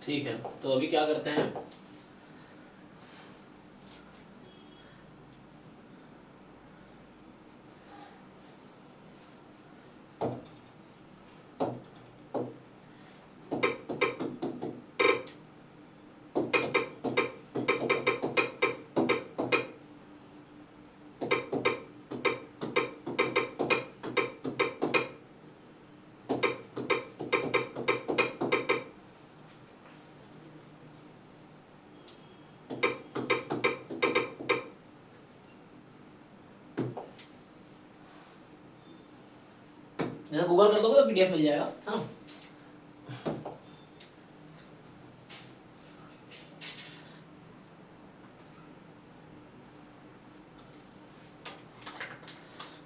ठीक है, तो अभी क्या करते हैं, जैसे गूगल कर दोगे तो पीडीएफ मिल जाएगा। हाँ,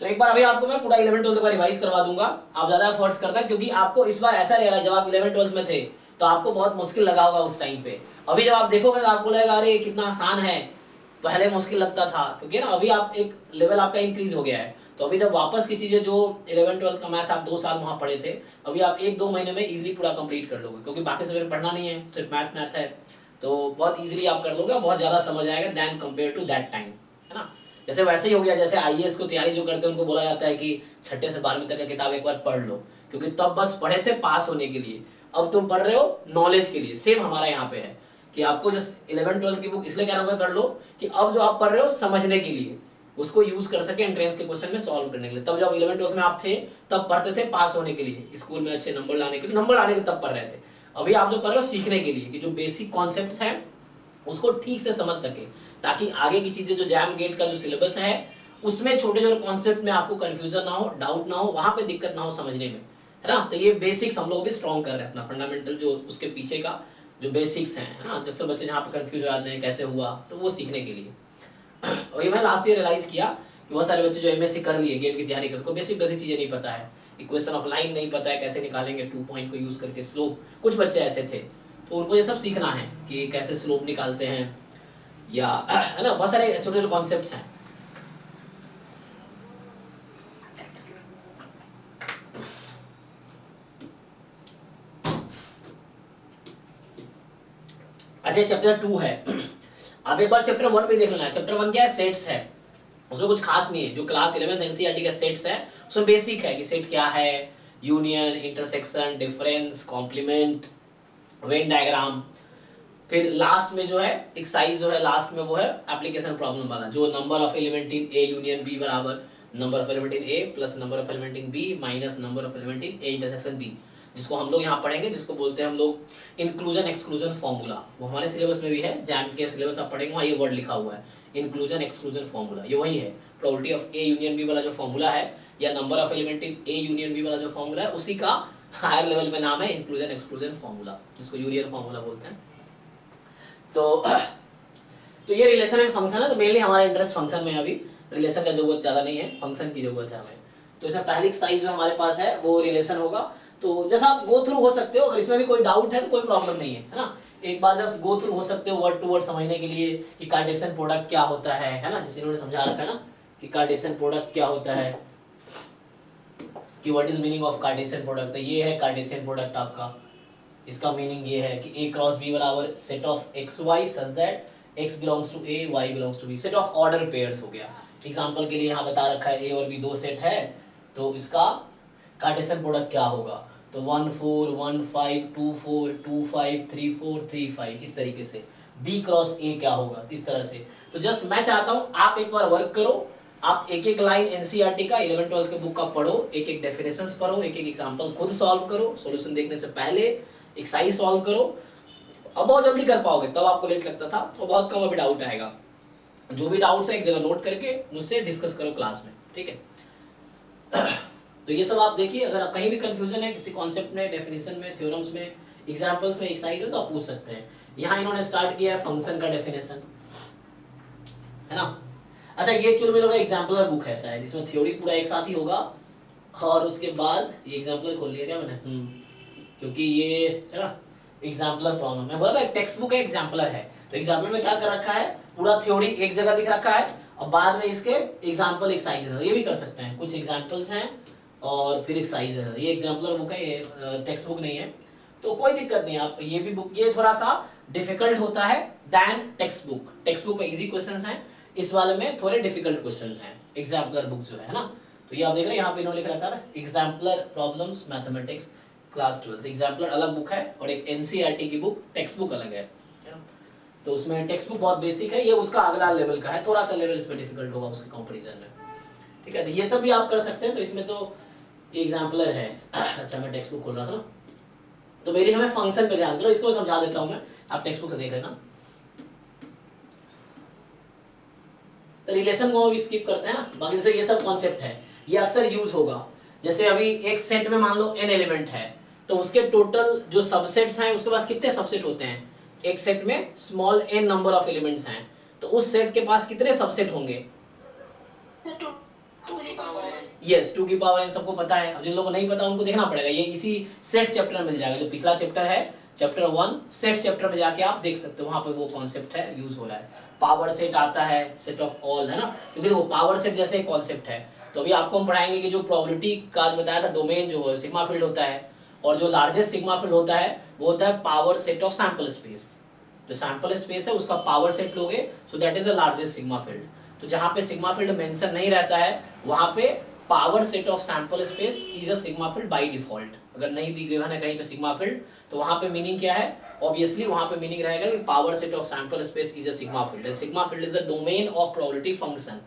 तो एक बार अभी आपको मैं पूरा 11 12 का रिवाइज करवा दूंगा। आप ज्यादा एफर्ट्स करना क्योंकि आपको इस बार ऐसा लगेगा, जब आप 11 12 में थे तो आपको बहुत मुश्किल लगा होगा उस टाइम पे। अभी जब आप देखोगे तो आपको लगेगा अरे कितना आसान है, पहले मुश्किल लगता था, क्योंकि ना अभी आप एक लेवल आपका इंक्रीज हो गया है। तो अभी जब वापस की चीजें जो 11 12 का मैथ्स आप 2 साल वहां पढ़े थे, अभी आप 1-2 महीने में इजीली पूरा कंप्लीट कर लोगे, क्योंकि बाकी सब्जेक्ट पढ़ना नहीं है, सिर्फ मैथ मैथ है। तो बहुत इजीली आप कर लोगे, बहुत ज्यादा समझ आएगा than compare to that time, है ना। जैसे वैसे ही हो गया, जैसे आईएएस को तैयारी जो करते हैं उनको बोला जाता है कि 6 से 12वीं तक का किताब एक बार पढ़ लो, क्योंकि तब बस पढ़े थे पास होने के लिए, अब तुम पढ़ रहे हो नॉलेज के लिए। सेम हमारा यहाँ पे है कि आपको जस्ट 11 12 की बुक इसलिए कह रहा हूँ कर लो कि अब जो आप पढ़ रहे हो समझने के लिए, उसको यूज कर सके एंट्रेंस के क्वेश्चन में सॉल्व करने के लिए। तब जब 11 12 में आप थे तब पढ़ते थे पास होने के लिए, स्कूल में अच्छे नंबर लाने के लिए, नंबर लाने के तब पढ़ रहे थे। अभी आप जो पढ़ रहे हो सीखने के लिए, कि जो बेसिक कॉन्सेप्ट्स हैं उसको ठीक से समझ सके, ताकि आगे की चीजें जो जैम गेट का जो सिलेबस है उसमें छोटे छोटे कॉन्सेप्ट में आपको कंफ्यूजन ना हो, डाउट ना हो, वहां पे दिक्कत ना हो समझने में, है ना। तो ये बेसिक्स हम लोग भी स्ट्रॉन्ग कर रहे हैं, अपना फंडामेंटल जो उसके पीछे का जो बेसिक्स हैं, है ना। जब से बच्चे जहाँ पे कंफ्यूज हो जाते हैं कैसे हुआ, तो वो सीखने के लिए। और ये मैं लास्ट ईयर रियलाइज किया कि बहुत सारे बच्चे जो एमएससी कर लिए, गेट की तैयारी कर, उनको बेसिक बेसिक चीजें नहीं पता है, इक्वेशन ऑफ लाइन नहीं पता है, कैसे निकालेंगे 2 पॉइंट को यूज करके स्लोप। कुछ बच्चे ऐसे थे, तो उनको ये सब सीखना है कि कैसे स्लोप निकालते हैं, या है ना, बहुत सारे छोटे कॉन्सेप्ट्स हैं। अच्छा, चैप्टर 2 है, अब एक बार चैप्टर 1 पे देख लेना। चैप्टर 1 क्या है, सेट्स है, उसमें कुछ खास नहीं है। जो क्लास 11th एनसीईआरटी का सेट्स है उसमें बेसिक है कि सेट क्या है, union, intersection, difference, complement, Venn diagram. फिर लास्ट में जो है एक्सरसाइज जो है लास्ट में, वो है एप्लीकेशन प्रॉब्लम वाला, जो number of element in A union B बराबर number of element in A plus number of element in B minus number of element in A intersection B, जिसको हम लोग यहाँ पढ़ेंगे, जिसको बोलते हैं हम लोग इंक्लूजन एक्सक्लूजन फॉर्मूला। वो हमारे सिलेबस में भी है, जैम के सिलेबस आप पढ़ेंगे वहाँ ये वर्ड लिखा हुआ है, इंक्लूजन एक्सक्लूजन फॉर्मूला। ये वही है, probability of A union B वाला जो फॉर्मूला है, या number of element in A union B वाला जो फॉर्मूला है, उसी का हायर लेवल में नाम है इंक्लूजन एक्सक्लूजन फॉर्मूला, जिसको यूरियर फॉर्मूला बोलते हैं। तो ये रिलेशन में फंक्शन है, तो मेनली हमारा इंटरेस्ट फंक्शन में है। अभी रिलेशन का जरूरत ज्यादा नहीं है, फंक्शन की जरूरत है हमें। तो इसमें पहली एक्सरसाइज जो हमारे पास है वो रिलेशन होगा। तो जैसा आप गो थ्रू हो सकते हो, अगर इसमें भी कोई डाउट है तो कोई प्रॉब्लम नहीं है ना। एक बार जस्ट गो थ्रू हो सकते हो वर्ड टू वर्ड समझने के लिए कि कार्टेशियन प्रोडक्ट क्या होता है ना, जैसे इन्होंने समझा रखा है ना कि कार्टेशियन प्रोडक्ट क्या होता है, कि what is meaning of Cartesian product. तो ये है कार्टेशियन प्रोडक्ट आपका, इसका मीनिंग ये है कि a क्रॉस b बराबर set of X Y such that x belongs to a y belongs to b। Set of order pairs हो गया। एग्जांपल के लिए यहाँ बता रखा है a और b 2 सेट है, तो इसका कार्टेशियन प्रोडक्ट क्या होगा, तो 1 4 1 5 2 4 2 5 3 4 3 5, इस तरीके से। b क्रॉस a क्या होगा, इस तरह से। तो जस्ट मैं चाहता हूँ आप एक बार वर्क करो, आप एक एक लाइन एनसीईआरटी का 11 12 के बुक का पढ़ो, एक एक डेफिनेशंस पढ़ो, एक एक एग्जांपल खुद सॉल्व करो, सॉल्यूशन देखने से पहले एक्सरसाइज सॉल्व करो। अब बहुत जल्दी कर पाओगे, तब आपको लेट लगता था, तो बहुत कम अभी डाउट आएगा। जो भी डाउट्स है एक जगह नोट करके मुझसे डिस्कस करो क्लास में, ठीक है। तो ये सब आप देखिए, अगर आप कहीं भी कंफ्यूजन है किसी कॉन्सेप्ट में, डेफिनेशन में, थ्योरम्स में, एग्जांपल्स में, एक्सरसाइज में, तो आप पूछ सकते हैं। यहाँ इन्होंने स्टार्ट किया है फंक्शन का डेफिनेशन, है ना। अच्छा, ये एक्चुअली में लोग एग्जांपलर बुक है शायद, इसमें थ्योरी पूरा एक साथ ही होगा, और उसके बाद ये एग्जांपलर खोल लिया क्या मैंने, क्योंकि ये है ना एग्जाम्पलर प्रॉब्लम, मैं बोला था टेक्स्ट बुक है एग्जाम्पलर है। तो एग्जाम्पलर में क्या कर रखा है, पूरा थ्योरी एक जगह लिख रखा है, और बाद में इसके एग्जाम्पल एक्सरसाइजेस, ये भी कर सकते हैं, कुछ एग्जाम्पल्स हैं और फिर एक्सरसाइजेस है। ये एग्जाम्पलर बुक है, ये टेक्स्ट बुक नहीं है। तो कोई दिक्कत नहीं, आप ये भी बुक, ये थोड़ा सा डिफिकल्ट होता है than text book. Text book में इजी क्वेश्चंस हैं, इस वाले में थोड़े डिफिकल्ट क्वेश्चंस हैं, एग्जाम्पलर बुक जो है ना। तो ये आप देख रहे हैं यहाँ पे इन्होंने लिख रखा है exemplar problems mathematics class 12। Exemplar अलग बुक है और एक एनसीईआरटी की बुक टेक्स्ट बुक अलग है। तो उसमें टेक्स्ट बुक बहुत बेसिक है, ये उसका अगला लेवल का है, थोड़ा सा लेवल इसमें डिफिकल्ट होगा उसके कंपैरिजन में, ठीक है। तो ये सब भी आप कर सकते हैं। तो इसमें तो एग्जाम्पलर है। अच्छा मैं टेक्स्ट बुक खोल रहा था ना, तो मेरी हमें फंक्शन पे ध्यान दो, इसको समझा देता हूं मैं, आप टेक्स्ट बुक से देख लेना। तो रिलेशन को हम स्किप करते हैं ना, बाकी जैसे ये सब कॉन्सेप्ट है ये अक्सर यूज होगा। जैसे अभी एक सेट में मान लो n एलिमेंट है, तो उसके टोटल जो सबसेट्स हैं उसके पास कितने सबसेट होते हैं, एक सेट में small n number of elements हैं, तो उस सेट के पास कितने सबसेट होंगे, यस 2 की पावर n, सबको पता है। अब जिन लोगों को नहीं पता उनको देखना पड़ेगा, ये इसी सेट चैप्टर में मिल जाएगा, जो पिछला चैप्टर है चैप्टर 1 सेट चैप्टर में जाके आप देख सकते हो, वहां पे वो कॉन्सेप्ट है यूज हो रहा है। पावर सेट आता है, सेट ऑफ ऑल है ना, क्योंकि वो पावर सेट जैसे एक कॉन्सेप्ट है। तो अभी आपको हम पढ़ाएंगे कि जो प्रोबेबिलिटी का जो बताया था डोमेन जो सिग्मा फील्ड होता है, और जो लार्जेस्ट सिग्मा फील्ड होता है वो होता है power set of sample space. जो सैंपल स्पेस है उसका पावर सेट लोगे, so that is the largest sigma field. तो जहां पे सिग्मा फील्ड मेंशन नहीं रहता है वहां पे power set of sample space is a sigma field by default. अगर नहीं दी गिवन है कहीं पे सिग्मा फील्ड, तो वहां पे मीनिंग क्या है, ऑब्वियसली वहां पे मीनिंग रहेगा कि power set of sample space is a sigma field. And sigma field is a domain of probability function.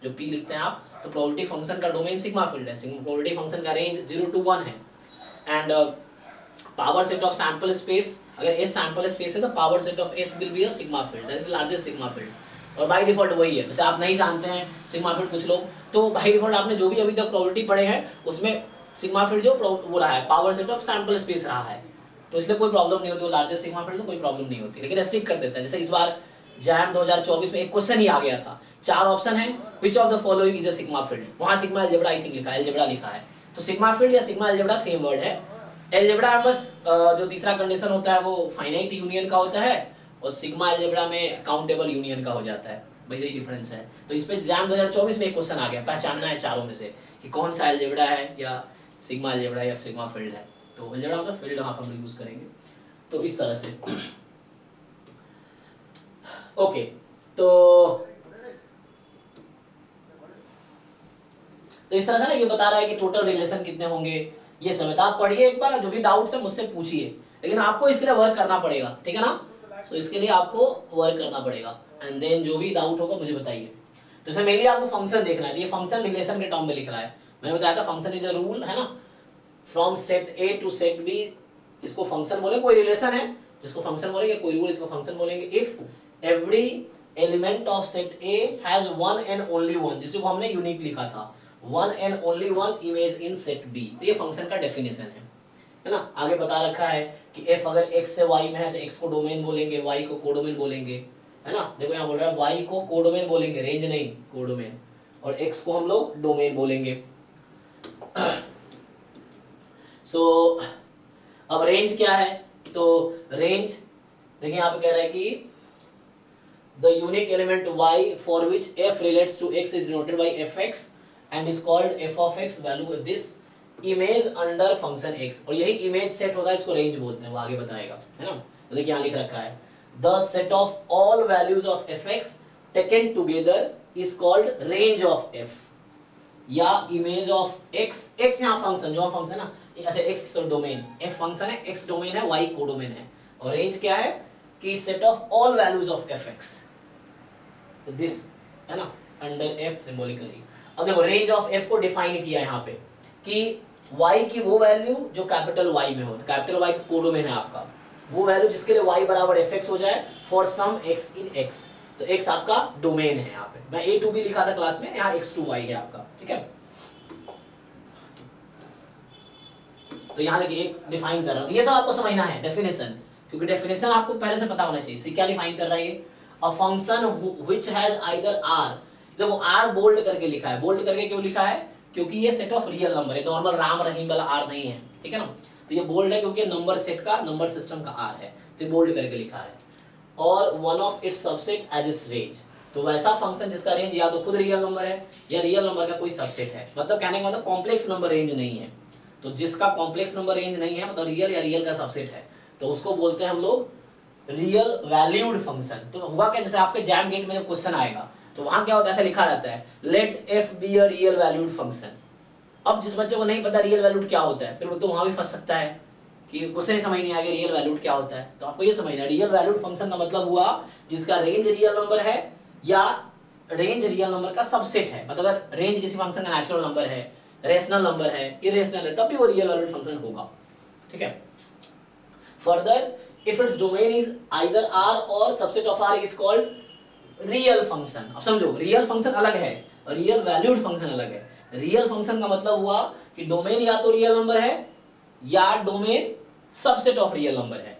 जो p लिखते हैं आप, तो प्रोबेबिलिटी फंक्शन का डोमेन सिग्मा फील्ड है। प्रोबेबिलिटी फंक्शन का रेंज 0 to 1 है। And power set of sample space, अगर S सैंपल स्पेस है तो power set of S will be a sigma field, that is the largest sigma field. और by default वही है। जैसे आप नहीं जानते हैं सिग्मा फील्ड कुछ लोग, तो बाय डिफॉल्ट आपने जो भी अभी तक प्रोबेबिलिटी पढ़े हैं उसमें सिग्मा फील्ड जो वो रहा है power set of sample space रहा है, तो इसलिए कोई प्रॉब्लम नहीं होती। लार्जेस्ट सिग्मा फील्ड तो कोई प्रॉब्लम नहीं होती, लेकिन रेस्ट्रिक्ट कर देता है। जैसे इस बार जैम 2024 में एक क्वेश्चन ही आ गया था, 4 ऑप्शन है, which of the following is a sigma field. वहां सिग्मा अलजेब्रा आई थिंक लिखा है, अलजेब्रा लिखा है। तो सिग्मा फील्ड या सिग्मा अलजेब्रा सेम वर्ड है। अलजेब्रा बस जो तीसरा कंडीशन होता है वो फाइनाइट यूनियन का होता है, और सिग्मा अलजेब्रा में काउंटेबल यूनियन का हो जाता है, भाई यही डिफरेंस है। तो इस पे एग्जाम 2024 में एक क्वेश्चन आ गया, पहचानना है चारों में से कि कौन सा अलजेब्रा है या सिग्मा अलजेब्रा या सिग्मा फील्ड है। तो अलजेब्रा मतलब फील्ड वहां पर हम यूज करेंगे। तो इस तरह से ओके। तो इस तरह से ना ये बता रहा है कि टोटल रिलेशन कितने होंगे, ये समय आप पढ़िए एक बार, जो भी डाउट्स है मुझसे पूछिए, लेकिन आपको इसके लिए वर्क करना पड़ेगा, ठीक है ना। सो इसके लिए आपको वर्क करना पड़ेगा, एंड देन जो भी डाउट होगा मुझे बताइए। तो इसमें मेनली आपको फंक्शन देखना है, ये फंक्शन रिलेशन के टर्म में लिख रहा है। मैंने बताया था फंक्शन इज अ रूल, है ना, from set A to set B, इसको फंक्शन बोले। कोई रिलेशन है जिसको फंक्शन बोलेंगे, कोई रूल इसको फंक्शन बोलेंगे। If every element of set A has one and only one, जिसको हमने यूनिक लिखा था, one and only one image in set B. तो ये फंक्शन का डेफिनेशन है ना। आगे बता रखा है कि f अगर x से y में है तो x को डोमेन बोलेंगे, y को कोडोमेन बोलेंगे, है ना। देखो यहाँ बोल रहा है y को कोडोमेन बोलेंगे, रेंज नहीं कोडोमेन, और x को हम लोग डोमेन बोलेंगे। सो अब रेंज क्या है, तो रेंज देखिए यहाँ पे कह रहा है कि the unique element y for which f relates to x is denoted by fx and is called f of x value this image under function x। और यही इमेज सेट होता है, इसको रेंज बोलते हैं, वो आगे बताएगा, है ना। तो देखिए यहाँ लिख रखा है the set of all values of fx taken together is called range of f, या इमेज ऑफ x। x यहाँ फंक्शन, जो फंक्शन ना, अच्छा x तो डोमेन, f फंक्शन है, x डोमेन है, y कोडोमेन है, और रेंज क्या है कि set of all values of fx this, है ना, अंडर f सिंबॉलिकली। अब देखो रेंज ऑफ f को डिफाइन किया यहाँ पे कि y की वो वैल्यू जो कैपिटल Y में हो, कैपिटल Y कोडोमेन है आपका, वो वैल्यू जिसके लिए y बराबर fx हो जाए for some x in x। तो x आपका डोमेन है यहाँ पे, मैं a to b लिखा था क्लास में, यहाँ x to y है आपका, ठीक है। तो यहाँ देखिए एक डिफाइन कर रहा हूँ, ये सब आपको समझना है डेफिनेशन, क्योंकि डेफिनेशन आपको पहले से पता होना चाहिए। क्या डिफाइन कर रहा है ये, a function which has either r, देखो r बोल्ड करके लिखा है, बोल्ड करके क्यों लिखा है, क्योंकि ये सेट ऑफ रियल नंबर है, नॉर्मल राम रहीम वाला r नहीं है, ठीक है ना। तो ये बोल्ड है क्योंकि नंबर सेट का, नंबर सिस्टम का r है, तो बोल्ड करके लिखा है। और one of its subset as its range, तो वैसा फंक्शन जिसका रेंज या तो खुद रियल नंबर है या रियल नंबर का कोई सबसेट है, मतलब कहने का मतलब कॉम्प्लेक्स नंबर रेंज नहीं है। तो जिसका कॉम्प्लेक्स नंबर रेंज नहीं है, मतलब रियल या रियल का सबसेट है, तो उसको बोलते हैं हम लोग रियल वैल्यूड फंक्शन। तो हुआ क्या, जैसे आपके जैम गेट में जब क्वेश्चन आएगा तो वहां क्या होता है, ऐसा लिखा रहता है let f be a real valued function. अब जिस बच्चे को नहीं पता रियल वैल्यूड क्या होता है, फिर वो तो वहां भी फंस सकता है कि क्वेश्चन ही समझ नहीं आएगा रियल वैल्यूड क्या होता है। तो आपको ये समझना है रियल वैल्यूड फंक्शन का मतलब हुआ जिसका रेंज रियल नंबर है या रेंज रियल नंबर का सबसेट है। मतलब अगर रेंज किसी फंक्शन का नेचुरल नंबर है, रेशनल नंबर है, इरेशनल है, तब भी वो रियल वैल्यूड फंक्शन होगा। ठीक है। Further if its domain is either R or subset of R is called real function. अब समझो रियल फंक्शन अलग है और रियल वैल्यूड फंक्शन अलग है। रियल फंक्शन का मतलब हुआ कि डोमेन या तो रियल नंबर है या domain subset of real number है।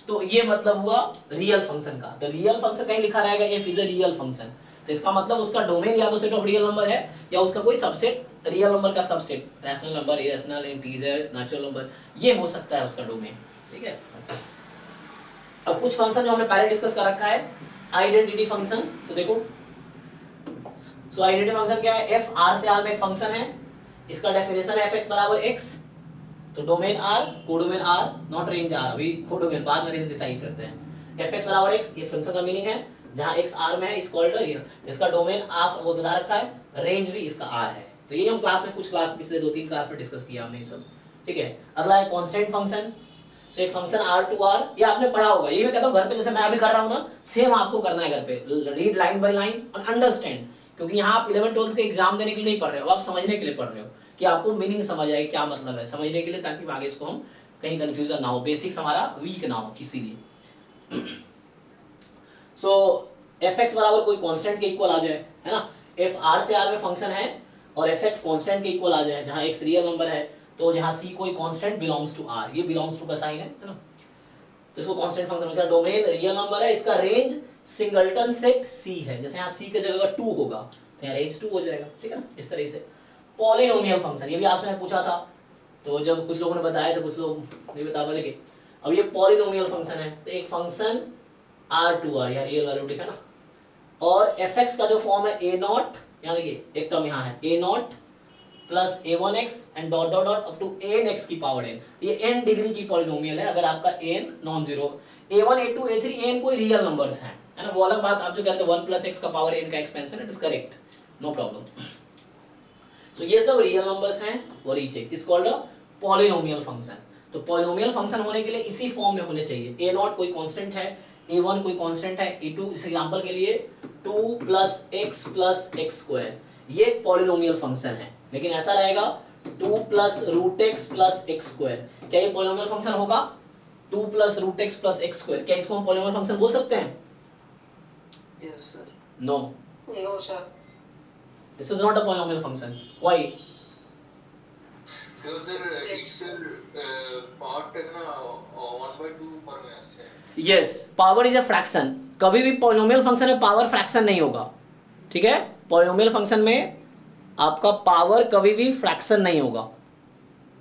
तो ये मतलब हुआ रियल फंक्शन का। तो रियल फंक्शन कहीं लिखा रहेगा F is a real function, तो इसका मतलब उसका डोमेन या तो सेट ऑफ रियल नंबर है या उसका कोई सबसेट रियल नंबर का subset, rational number, irrational, integer, natural number, ये हो सकता है उसका डोमेन। ठीक है। अब कुछ फंक्शन जो हमने पहले डिस्कस कर रखा है, आइडेंटिटी फंक्शन। तो देखो सो आइडेंटिटी फंक्शन क्या है, एफ आर से आर में एक फंक्शन है, इसका डेफिनेशन है एफ एक्स बराबर एक्स। तो domain R, codomain R, not range R, अभी कोडोमेन बाद में रेंज डिसाइड करते हैं। एफ एक्स बराबर एक्स, ये फंक्शन का मीनिंग है जहां एक्स आर में है इज कॉल्ड रियल। इसका डोमेन आप वो बता रखा है, रेंज भी इसका आर है। तो ये हम क्लास में कुछ क्लास पिछले 2-3 क्लास में डिस्कस किया हमने ये सब। ठीक है। अगला है कांस्टेंट फंक्शन। सो एक फंक्शन आर टू आर, ये आपने पढ़ा होगा, ये मैं कहता हूँ घर पे जैसे मैं अभी कर रहा हूँ ना, सेम आपको करना है घर पे, रीड लाइन बाय लाइन और अंडरस्टैंड। क्योंकि यहाँ आप 11th-12th के एग्जाम देने के लिए नहीं पढ़ रहे हो, आप समझने के लिए पढ़ रहे हो कि आपको मीनिंग समझ आए क्या मतलब है, समझने के लिए, ताकि आगे इसको हम कहीं कंफ्यूजन ना हो, बेसिक्स हमारा वीक ना हो इसीलिए। सो एफ एक्स बराबर कोई कांस्टेंट के इक्वल आ जाए, है ना। एफ आर से आर में फंक्शन है और एफ एक्स कांस्टेंट के इक्वल आ जाए, जहां एक्स रियल नंबर है, तो जहां सी कोई कांस्टेंट बिलोंग्स टू आर, ये बिलोंग्स टू का साइन है ना, तो इसको कांस्टेंट फंक्शन होता है। डोमेन रियल नंबर है, इसका रेंज सिंगलटन सेट सी है, जैसे यहाँ सी की जगह अगर 2 होगा तो यहाँ रेंज 2 हो जाएगा। ठीक है ना, इस तरह से। पॉलिनोमियल फंक्शन, ये भी आपसे मैं पूछा था, तो जब कुछ लोगों ने बताया तो कुछ लोग नहीं बता पाए, लेकिन अब ये पॉलिनोमियल फंक्शन है, तो एक फंक्शन R2R, यहाँ रियल वैल्यू ठीक है ना, और fx का जो फॉर्म है a नॉट, यहाँ देखिए एक टर्म यहाँ है a naught plus a1x and dot dot dot up to nx की पावर n, ये n डिग्री की पॉलिनोमियल है अगर आपका n non zero. a1 a2 a3 an कोई रियल नंबर्स हैं, है ना, वो अलग बात। आप जो कहते हैं 1 प्लस x का पावर n का expansion, it is correct, no problem. So ये सब रियल नंबर्स हैं और each is called a polynomial function. तो पॉलिनोमियल फंक्शन होने के लिए इसी फॉर्म में होने चाहिए, a नॉट कोई कांस्टेंट है, a1 कोई कांस्टेंट है, a2 इस एग्जांपल के लिए 2 प्लस x स्क्वायर, ये एक पॉलिनोमियल फंक्शन है। लेकिन ऐसा रहेगा 2 plus root x plus x square, क्या ये पॉलिनोमियल फंक्शन होगा? 2 plus root x plus x square, क्या इसको हम पॉलिनोमियल फंक्शन बोल सकते हैं? Yes, sir. No, No, sir. This is not a polynomial function. Why? Because it's part है ना 1/2 पर में है। Yes, power is a fraction. कभी भी पॉलिनोमियल फंक्शन में पावर फ्रैक्शन नहीं होगा, ठीक है। पॉलिनोमियल फंक्शन में आपका पावर कभी भी फ्रैक्शन नहीं होगा,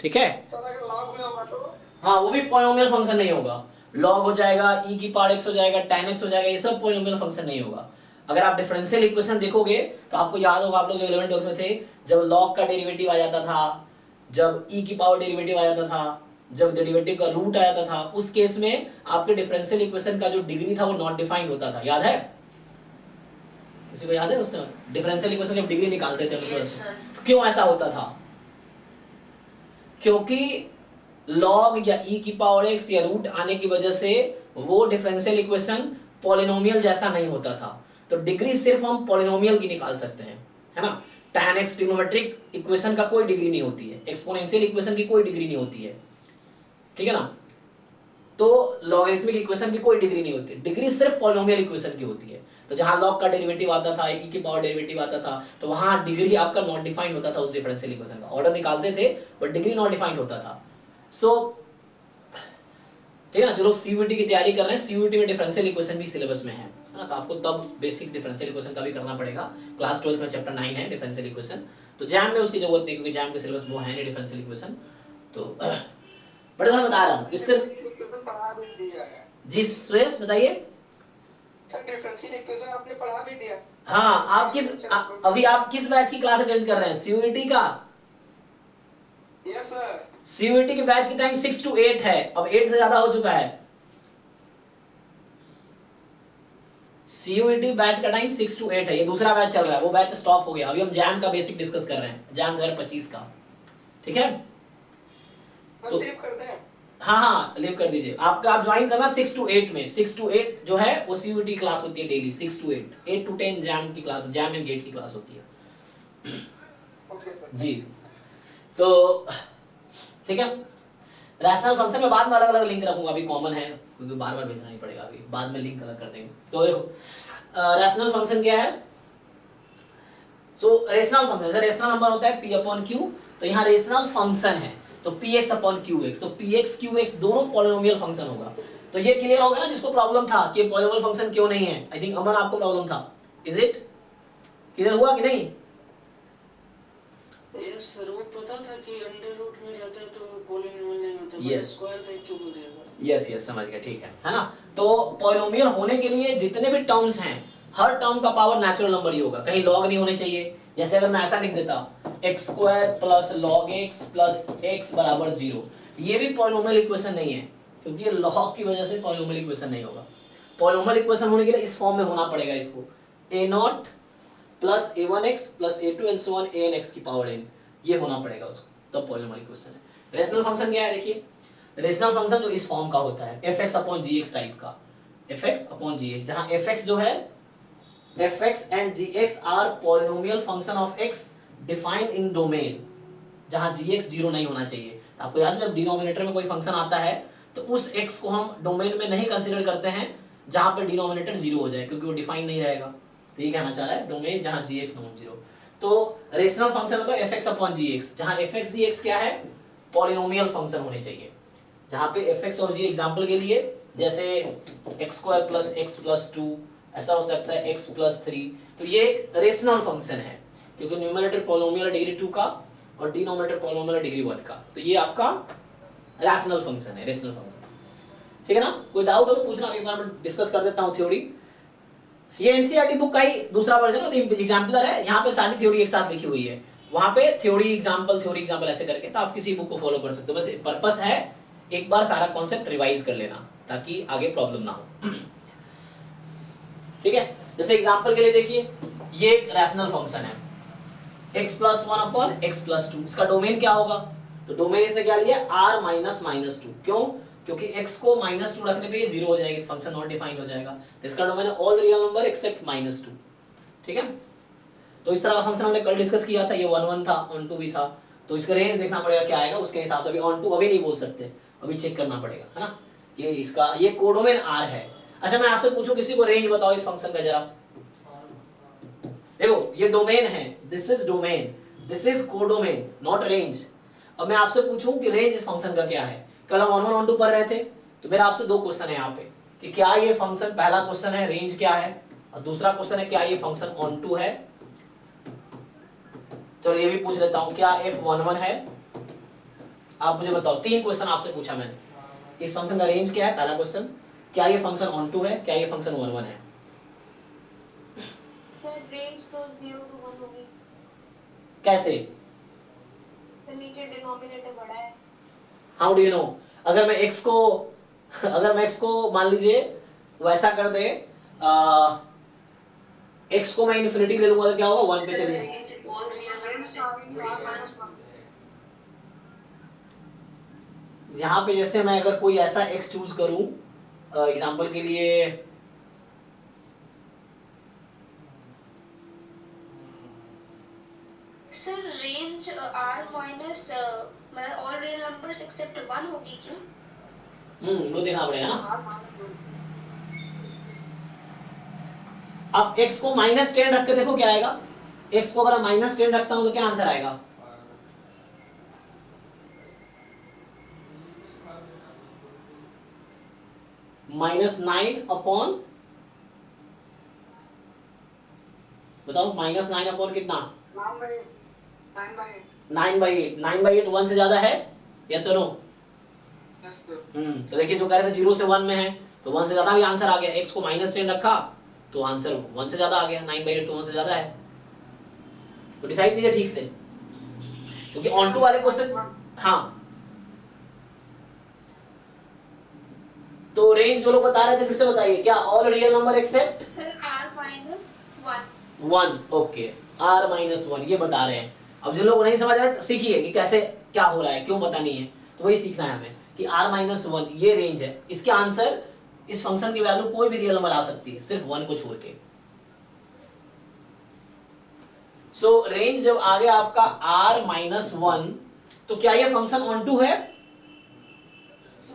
ठीक है। सर अगर लॉग में होगा तो? हाँ, वो भी पॉलिनोमियल फंक्शन नहीं होगा, log हो जाएगा, e की पावर x हो जाएगा, tan x हो जाएगा, ये सब पॉलिनोमियल फंक्शन नहीं होगा। अगर आप डिफरेंशियल इक्वेशन देखोगे तो आपको याद होगा, आप लोग 11th-12th में थे, जब log का डेरिवेटिव आ जाता था, जब e की पावर डेरिवेटिव आ जाता था, जब डेरिवेटिव का रूट आ जाता था, उस केस में आपके डिफरेंशियल इक्वेशन का जो डिग्री था वो नॉट डिफाइंड होता था, याद है? किसी को याद है? उस समय डिफरेंशियल इक्वेशन जब डिग्री निकालते थे तो क्यों ऐसा होता था? क्योंकि log या e की पावर x या रूट आने की वजह से वो डिफरेंशियल इक्वेशन पॉलिनोमियल जैसा नहीं होता था। तो डिग्री सिर्फ हम पॉलिनोमियल की निकाल सकते हैं, है ना। tan x ट्रिग्नोमेट्रिक इक्वेशन का कोई डिग्री नहीं होती है, एक्सपोनेंशियल इक्वेशन की कोई डिग्री नहीं होती है, ठीक है ना। तो लॉगरिथमिक इक्वेशन की कोई डिग्री नहीं होती, डिग्री सिर्फ पॉलिनोमियल इक्वेशन की होती है। तो जहां log का डेरिवेटिव आता था, e की पावर डेरिवेटिव आता था, तो वहां डिग्री आपका नॉट डिफाइंड होता था उस डिफरेंशियल इक्वेशन का। ऑर्डर निकालते थे बट डिग्री नॉट डिफाइंड होता था। सो ठीक है ना, जो लोग सीयूईटी की तैयारी कर रहे हैं, सीयूईटी में डिफरेंशियल इक्वेशन भी सिलेबस में है ना, तो आपको तब बेसिक डिफरेंशियल इक्वेशन का भी करना पड़ेगा। क्लास 12th में चैप्टर 9 है डिफरेंशियल इक्वेशन, तो जैम में उसकी जरूरत नहीं, क्योंकि जैम के सिलेबस वो है नहीं डिफरेंशियल इक्वेशन। तो बट मैं बता रहा हूँ इस सिर्फ पढ़ा भी दिया है। जी सुरेश बताइए। सर डिफरेंशियल इक्वेशन आपने पढ़ा भी दिया। हाँ, आप अभी आप किस बैच की क्लास अटेंड कर रहे हैं? सीयूईटी का? Yes sir. CUET के बैच की टाइम 6 to 8 है, अब 8 से ज्यादा हो चुका है। CUET बैच का टाइम 6 to 8 है, ये दूसरा बैच चल रहा है, वो बैच स्टॉप हो गया। अभी हम जैम का बेसिक डिस्कस कर रहे हैं, जैम 2025 का, ठीक है। तो लीव कर दें। हाँ लीव कर दीजिए। आपका आप ज्वाइन करना 6 to 8 में। 6 to 8 जो है वो CUET क्लास होती है डेली, 6 to 8, 8 to 10 जैम की क्लास, जैम एंड गेट की क्लास होती है। ओके सर जी तो ठीक है। रैशनल फंक्शन में बाद में अलग अलग लिंक रखूंगा, अभी कॉमन है क्योंकि बार बार भेजना नहीं पड़ेगा, अभी बाद में लिंक अलग कर देंगे। तो रैशनल फंक्शन क्या है? सो रेशनल फंक्शन, जैसे रेशनल नंबर होता है p अपॉन q, तो यहाँ रेशनल फंक्शन है तो px अपॉन qx, तो px qx दोनों पॉलिनोमियल फंक्शन होगा। तो ये क्लियर हो गया ना जिसको प्रॉब्लम था कि पॉलिनोमियल फंक्शन क्यों नहीं है। आई थिंक अमन आपको प्रॉब्लम था, इज इट क्लियर हुआ कि नहीं? यस सर, वो पता था कि अंडर रूट में रहता है तो पॉलिनोमियल नहीं होता, बट Yes. स्क्वायर देख क्यों बोल दिया? यस यस समझ गया, ठीक है ना। तो पॉलिनोमियल होने के लिए जितने भी टर्म्स हैं, हर टर्म का पावर नेचुरल नंबर ही होगा, कहीं लॉग नहीं होने चाहिए। जैसे अगर मैं ऐसा लिख देता x square plus log x plus x बराबर 0, ये भी पॉलिनोमियल इक्वेशन नहीं है, क्योंकि ये लॉग की वजह से पॉलिनोमियल इक्वेशन नहीं होगा। पॉलिनोमियल इक्वेशन होने के लिए इस फॉर्म में होना पड़ेगा, इसको a0 plus a1x plus a2 and so on an x की पावर n, ये होना पड़ेगा उसको, तब पॉलिनोमियल इक्वेशन है। रेशनल फंक्शन क्या है देखिए, रेशनल फंक्शन जो इस फॉर्म का होता है fx अपॉन gx टाइप का, fx अपॉन gx, जहां fx जो है fx and gx are polynomial function of x defined in domain, जहां gx 0 नहीं होना चाहिए। आपको याद है जब डिनोमिनेटर में कोई फंक्शन आता है तो उस x को हम डोमेन में नहीं कंसीडर करते हैं जहां पे डिनोमिनेटर 0 हो जाए, क्योंकि वो डिफाइन नहीं रहेगा। तो ये कहना चाह रहा है डोमेन जहां gx नॉन 0। तो रेशनल फंक्शन मतलब fx अपॉन gx, जहां fx gx क्या है, पॉलिनोमियल फंक्शन होने चाहिए। जहां पे fx और g एग्जांपल के लिए जैसे x square plus x plus 2, ऐसा हो सकता है x प्लस 3, तो ये एक रेशनल फंक्शन है क्योंकि न्यूमरेटर पॉलिनोमियल डिग्री 2 का और डिनोमिनेटर पॉलिनोमियल डिग्री 1 का, तो ये आपका रैशनल फंक्शन है, रेशनल फंक्शन, ठीक है ना। कोई डाउट हो तो पूछना, एक बार मैं डिस्कस कर देता हूं थ्योरी। ये एनसीईआरटी बुक का ही दूसरा वर्जन है, एग्जांपलर है, यहाँ पे सारी थ्योरी एक साथ लिखी हुई है, वहां पे थ्योरी एग्जांपल ऐसे करके, तो आप किसी बुक को फॉलो कर सकते हो। बस पर्पस है एक बार सारा कॉन्सेप्ट रिवाइज कर लेना ताकि आगे प्रॉब्लम ना हो, ठीक है। जैसे एग्जांपल के लिए देखिए, ये एक रैशनल फंक्शन है x plus 1 upon x plus 2, इसका डोमेन क्या होगा? तो डोमेन इसने क्या लिया, r माइनस माइनस 2, क्यों? क्योंकि x को माइनस 2 रखने पे ये 0 हो जाएगी, फंक्शन नॉट डिफाइंड हो जाएगा। तो इसका डोमेन है all real number accept minus 2, ठीक है। तो इस तरह का फंक्शन हमने कल डिस्कस किया था, ये 1 1 था, ऑन 2 भी था, तो इसका रेंज देखना पड़ेगा क्या आएगा, उसके हिसाब से। अभी ऑन 2 अभी नहीं बोल सकते, अभी चेक करना पड़ेगा, है ना। ये इसका ये कोडोमेन r है। अच्छा मैं आपसे पूछूं, किसी को रेंज बताओ इस फंक्शन का जरा। देखो ये डोमेन है, this is domain, this is codomain, not range. अब मैं आपसे पूछूं कि रेंज इस फंक्शन का क्या है। कल हम 1 1 1 2 पढ़ रहे थे, तो मेरा आपसे दो क्वेश्चन है यहाँ पे कि क्या ये फंक्शन, पहला क्वेश्चन है रेंज क्या है, और दूसरा क्वेश्चन है क्या ये फंक्शन ऑन टू है। चलो ये भी पूछ लेता हूं, क्या f11 है? आप मुझे बताओ, 3 क्वेश्चन आपसे पूछा मैंने। इस फंक्शन का रेंज क्या है, पहला क्वेश्चन, क्या ये फंक्शन ऑन टू है, क्या ये फंक्शन 1 1 है? सर रेंज तो 0 to 1 होगी, कैसे? तो नीचे डिनोमिनेटर बड़ा है। How do you know? अगर मैं x को मान लीजिए वैसा कर दे, x को मैं इन्फिनिटी ले लूंगा तो क्या होगा, 1 पे चलिए। यहाँ पे जैसे मैं अगर कोई ऐसा x चूज करूं, एग्जांपल के लिए सर रेंज r माइनस मतलब ऑल रियल नंबर्स एक्सेप्ट 1 होगी क्यों? वो देखना पड़ेगा ना। अब x को -10 रख के देखो क्या आएगा। x को अगर मैं -10 रखता हूं तो क्या आंसर आएगा? -9 अपॉन, बताओ -9 अपॉन कितना? 9/8। 9/8 1 से ज्यादा है, यस और नो? तो देखिए जो कह रहे थे 0 से 1 में है, तो 1 से ज्यादा भी आंसर आ गया। x को -10 रखा तो आंसर 1 से ज्यादा आ गया, 9/8 तो 1 से ज्यादा है। तो डिसाइड कीजिए ठीक से, क्योंकि ऑन टू वाले क्वेश्चन, हाँ तो रेंज जो लोग बता रहे थे फिर से बताइए, क्या all real number accept sir r minus 1. 1, okay, r minus 1 ये बता रहे हैं। अब जो लोग नहीं समझ रहे सीखिए कि कैसे क्या हो रहा है, क्यों पता नहीं है, तो वही सीखना है हमें कि r माइनस 1 ये रेंज है। इसके आंसर, इस फंक्शन की वैल्यू कोई भी रियल नंबर आ सकती है, सिर्फ 1 को छोड़ के। सो रेंज जब आ गया आपका r माइनस 1, तो क्या ये फंक्शन ऑन टू है?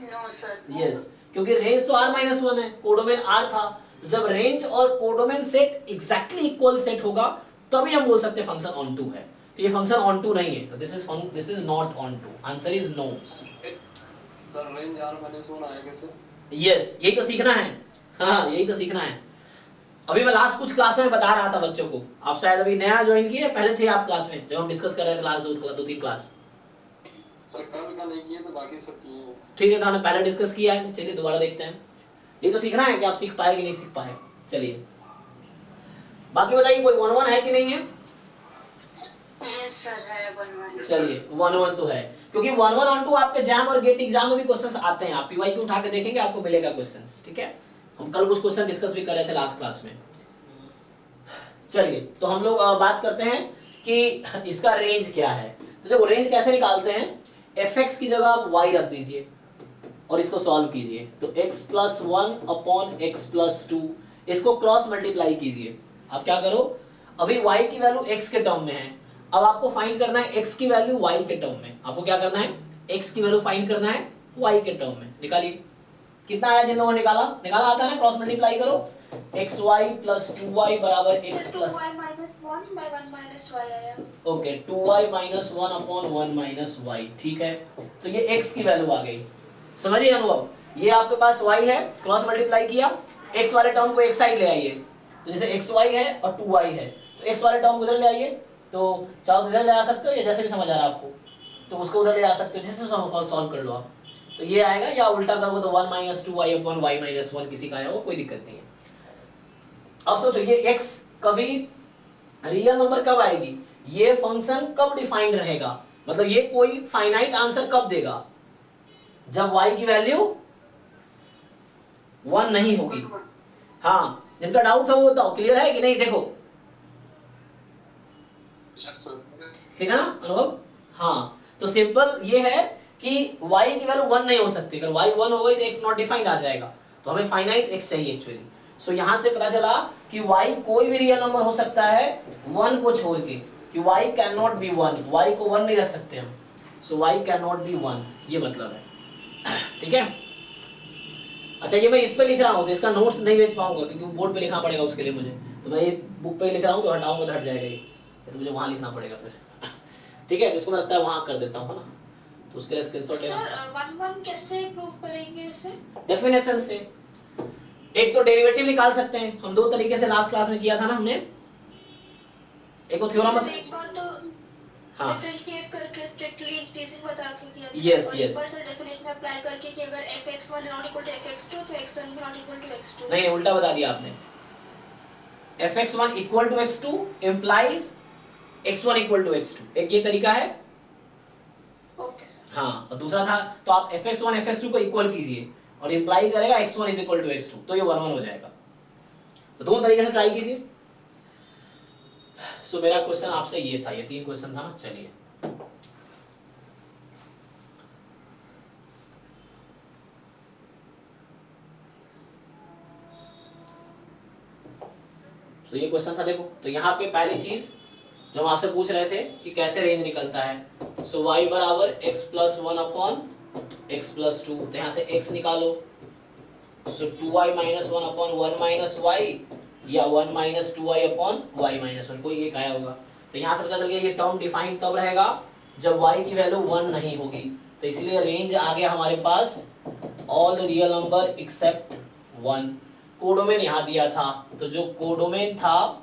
No sir. यस, क्योंकि रेंज तो r माइनस 1 है, कोडोमेन r था। तो जब रेंज और codomain set exactly equal set होगा तभी हम बोल सकते हैं फंक्शन ऑन टू है। तो ये फंक्शन ऑन टू नहीं है, तो this is not onto, answer is no. Sir range r-1 आएगा सर? यस, यही तो सीखना है। हाँ, यही तो सीखना है। अभी मैं लास्ट कुछ क्लास में बता रहा था बच्चों को, आप शायद अभी नया ज्वाइन किए, पहले थे आप क्लास में जब हम डिस्कस कर रहे थे लास्ट दो तीन क्लास। सर कल का नहीं किए तो बाकी सब किए हैं। ठीक है, तो हमने पहले डिस्कस किया है, चलिए दोबारा देखते हैं। ये तो सीखना है कि आप सीख पाए कि नहीं सीख पाए। चलिए बाकी बताइए, कोई 1 1 है कि नहीं है? Yes sir है 1 1. चलिए 1 1 तो है, क्योंकि 1 1 ऑन टू आपके जैम और गेट एग्जाम में भी क्वेश्चंस आते हैं। आप पीवाई को उठा के देखेंगे, आपको मिलेगा क्वेश्चंस, ठीक है। हम कल कुछ क्वेश्चन डिस्कस भी कर रहे थे लास्ट क्लास में। चलिए तो हम लोग बात करते हैं कि इसका रेंज क्या है। तो जब रेंज कैसे निकालते हैं, fx की जगह आप y रख दीजिए और इसको सॉल्व कीजिए। तो x plus 1 upon x plus 2, इसको क्रॉस मल्टीप्लाई कीजिए। आप क्या करो, अभी y की वैल्यू x के टर्म में है, अब आपको फाइंड करना है x की वैल्यू y के टर्म में। आपको क्या करना है, x की वैल्यू फाइंड करना है y के टर्म में। निकालिए, कितना आया जिन लोगों ने निकाला आता है ना, क्रॉस मल्टीप्लाई करो, xy प्लस 2y बराबर x Sir plus 2y minus 1 by 1 minus y आया. Okay 2y minus 1 upon 1 minus y, ठीक है। तो ये x की वैल्यू आ गई, समझिए अनुभव। ये आपके पास y है, क्रॉस मल्टीप्लाई किया, x वाले टर्म को एक साइड ले आइए। तो जैसे xy है और 2y है, तो x वाले टर्म को उधर ले आइए। तो चाहो तो इधर ले आ सकते हो, या जैसे भी समझ आ रहा है आपको, तो उसको उधर ले आ सकते हो, जैसे सॉल्व कर लो आप। तो ये आएगा, या उल्टा करोगे तो 1 minus 2y upon y minus 1 किसी का आया हो, कोई दिक्कत नहीं है। अब सोचो ये x कभी रियल नंबर कब आएगी, ये फंक्शन कब डिफाइंड रहेगा, मतलब ये कोई फाइनाइट आंसर कब देगा, जब y की वैल्यू 1 नहीं होगी। हाँ, जिनका डाउट था वो बताओ, क्लियर है कि नहीं? देखो यस सर। ठीक है ना अनुभव? हाँ, तो सिंपल ये है कि y की वैल्यू 1 नहीं हो सकती। अगर y 1 हो गई तो x नॉट डिफाइंड आ जाएगा, तो हमें फाइनाइट x चाहिए एक्चुअली। सो यहां से पता चला कि y कोई भी रियल नंबर हो सकता है 1 को छोड़ के, कि y can not be 1, y को 1 नहीं रख सकते हम। सो y कैन नॉट बी 1, ये मतलब है, ठीक है। अच्छा, ये मैं इस पे लिख रहा हूँ तो इसका नोट्स नहीं भेज पाऊंगा, क्योंकि बोर्ड पे लिखना पड़ेगा उसके लिए मुझे। तो मैं ये बुक पे ही लिख रहा हूँ, तो हटाऊंगा तो हट जाएगा ये, तो मुझे वहां लिखना पड़ेगा फिर, ठीक है। जिसको मैं लगता है वहां कर देता हूँ ना, तो उसके लिए स्क्रीनशॉट सर लेना। 1 1 कैसे प्रूव करेंगे इसे? डेफिनेशन से। एक तो डेरिवेटिव निकाल सकते हैं हम, दो तरीके से लास्ट क्लास में किया था ना हमने। एक तो थ्योरम सर एक बार तो हाँ डिफरेंशिएट करके स्ट्रिक्टली इंक्रीजिंग बता के किया था। Yes, और yes. एक बार सर डेफिनेशन अप्लाई करके कि अगर fx1 not equal to fx2 तो x1 भी नॉट इक्वल टू x2। नहीं, उल्टा बता दिया आपने। fx1 equal to x2 implies x1 equal to x2, एक ये तरीका है। Okay sir. हाँ, और दूसरा था तो आप fx1 fx2 को इक्वल कीजिए और इंप्लाई करेगा x1 is equal to x2, तो ये 1 1 हो जाएगा। तो दोनों तरीके से ट्राई कीजिए। सो मेरा क्वेश्चन आपसे ये था, ये 3 क्वेश्चन था ना। चलिए तो ये क्वेश्चन था, देखो। तो यहाँ पे पहली चीज जो हम आपसे पूछ रहे थे कि कैसे रेंज निकलता है। सो y बराबर x plus 1 upon x plus 2, तो यहाँ से x निकालो। सो 2y minus 1 upon 1 minus y, या 1 minus 2y upon y minus 1, कोई एक आया होगा। तो यहाँ से पता चल गया ये टर्म डिफाइंड तब रहेगा जब y की वैल्यू 1 नहीं होगी। तो इसलिए रेंज आ गया हमारे पास all real number except 1। Codomain यहाँ दिया था, तो जो कोडोमेन था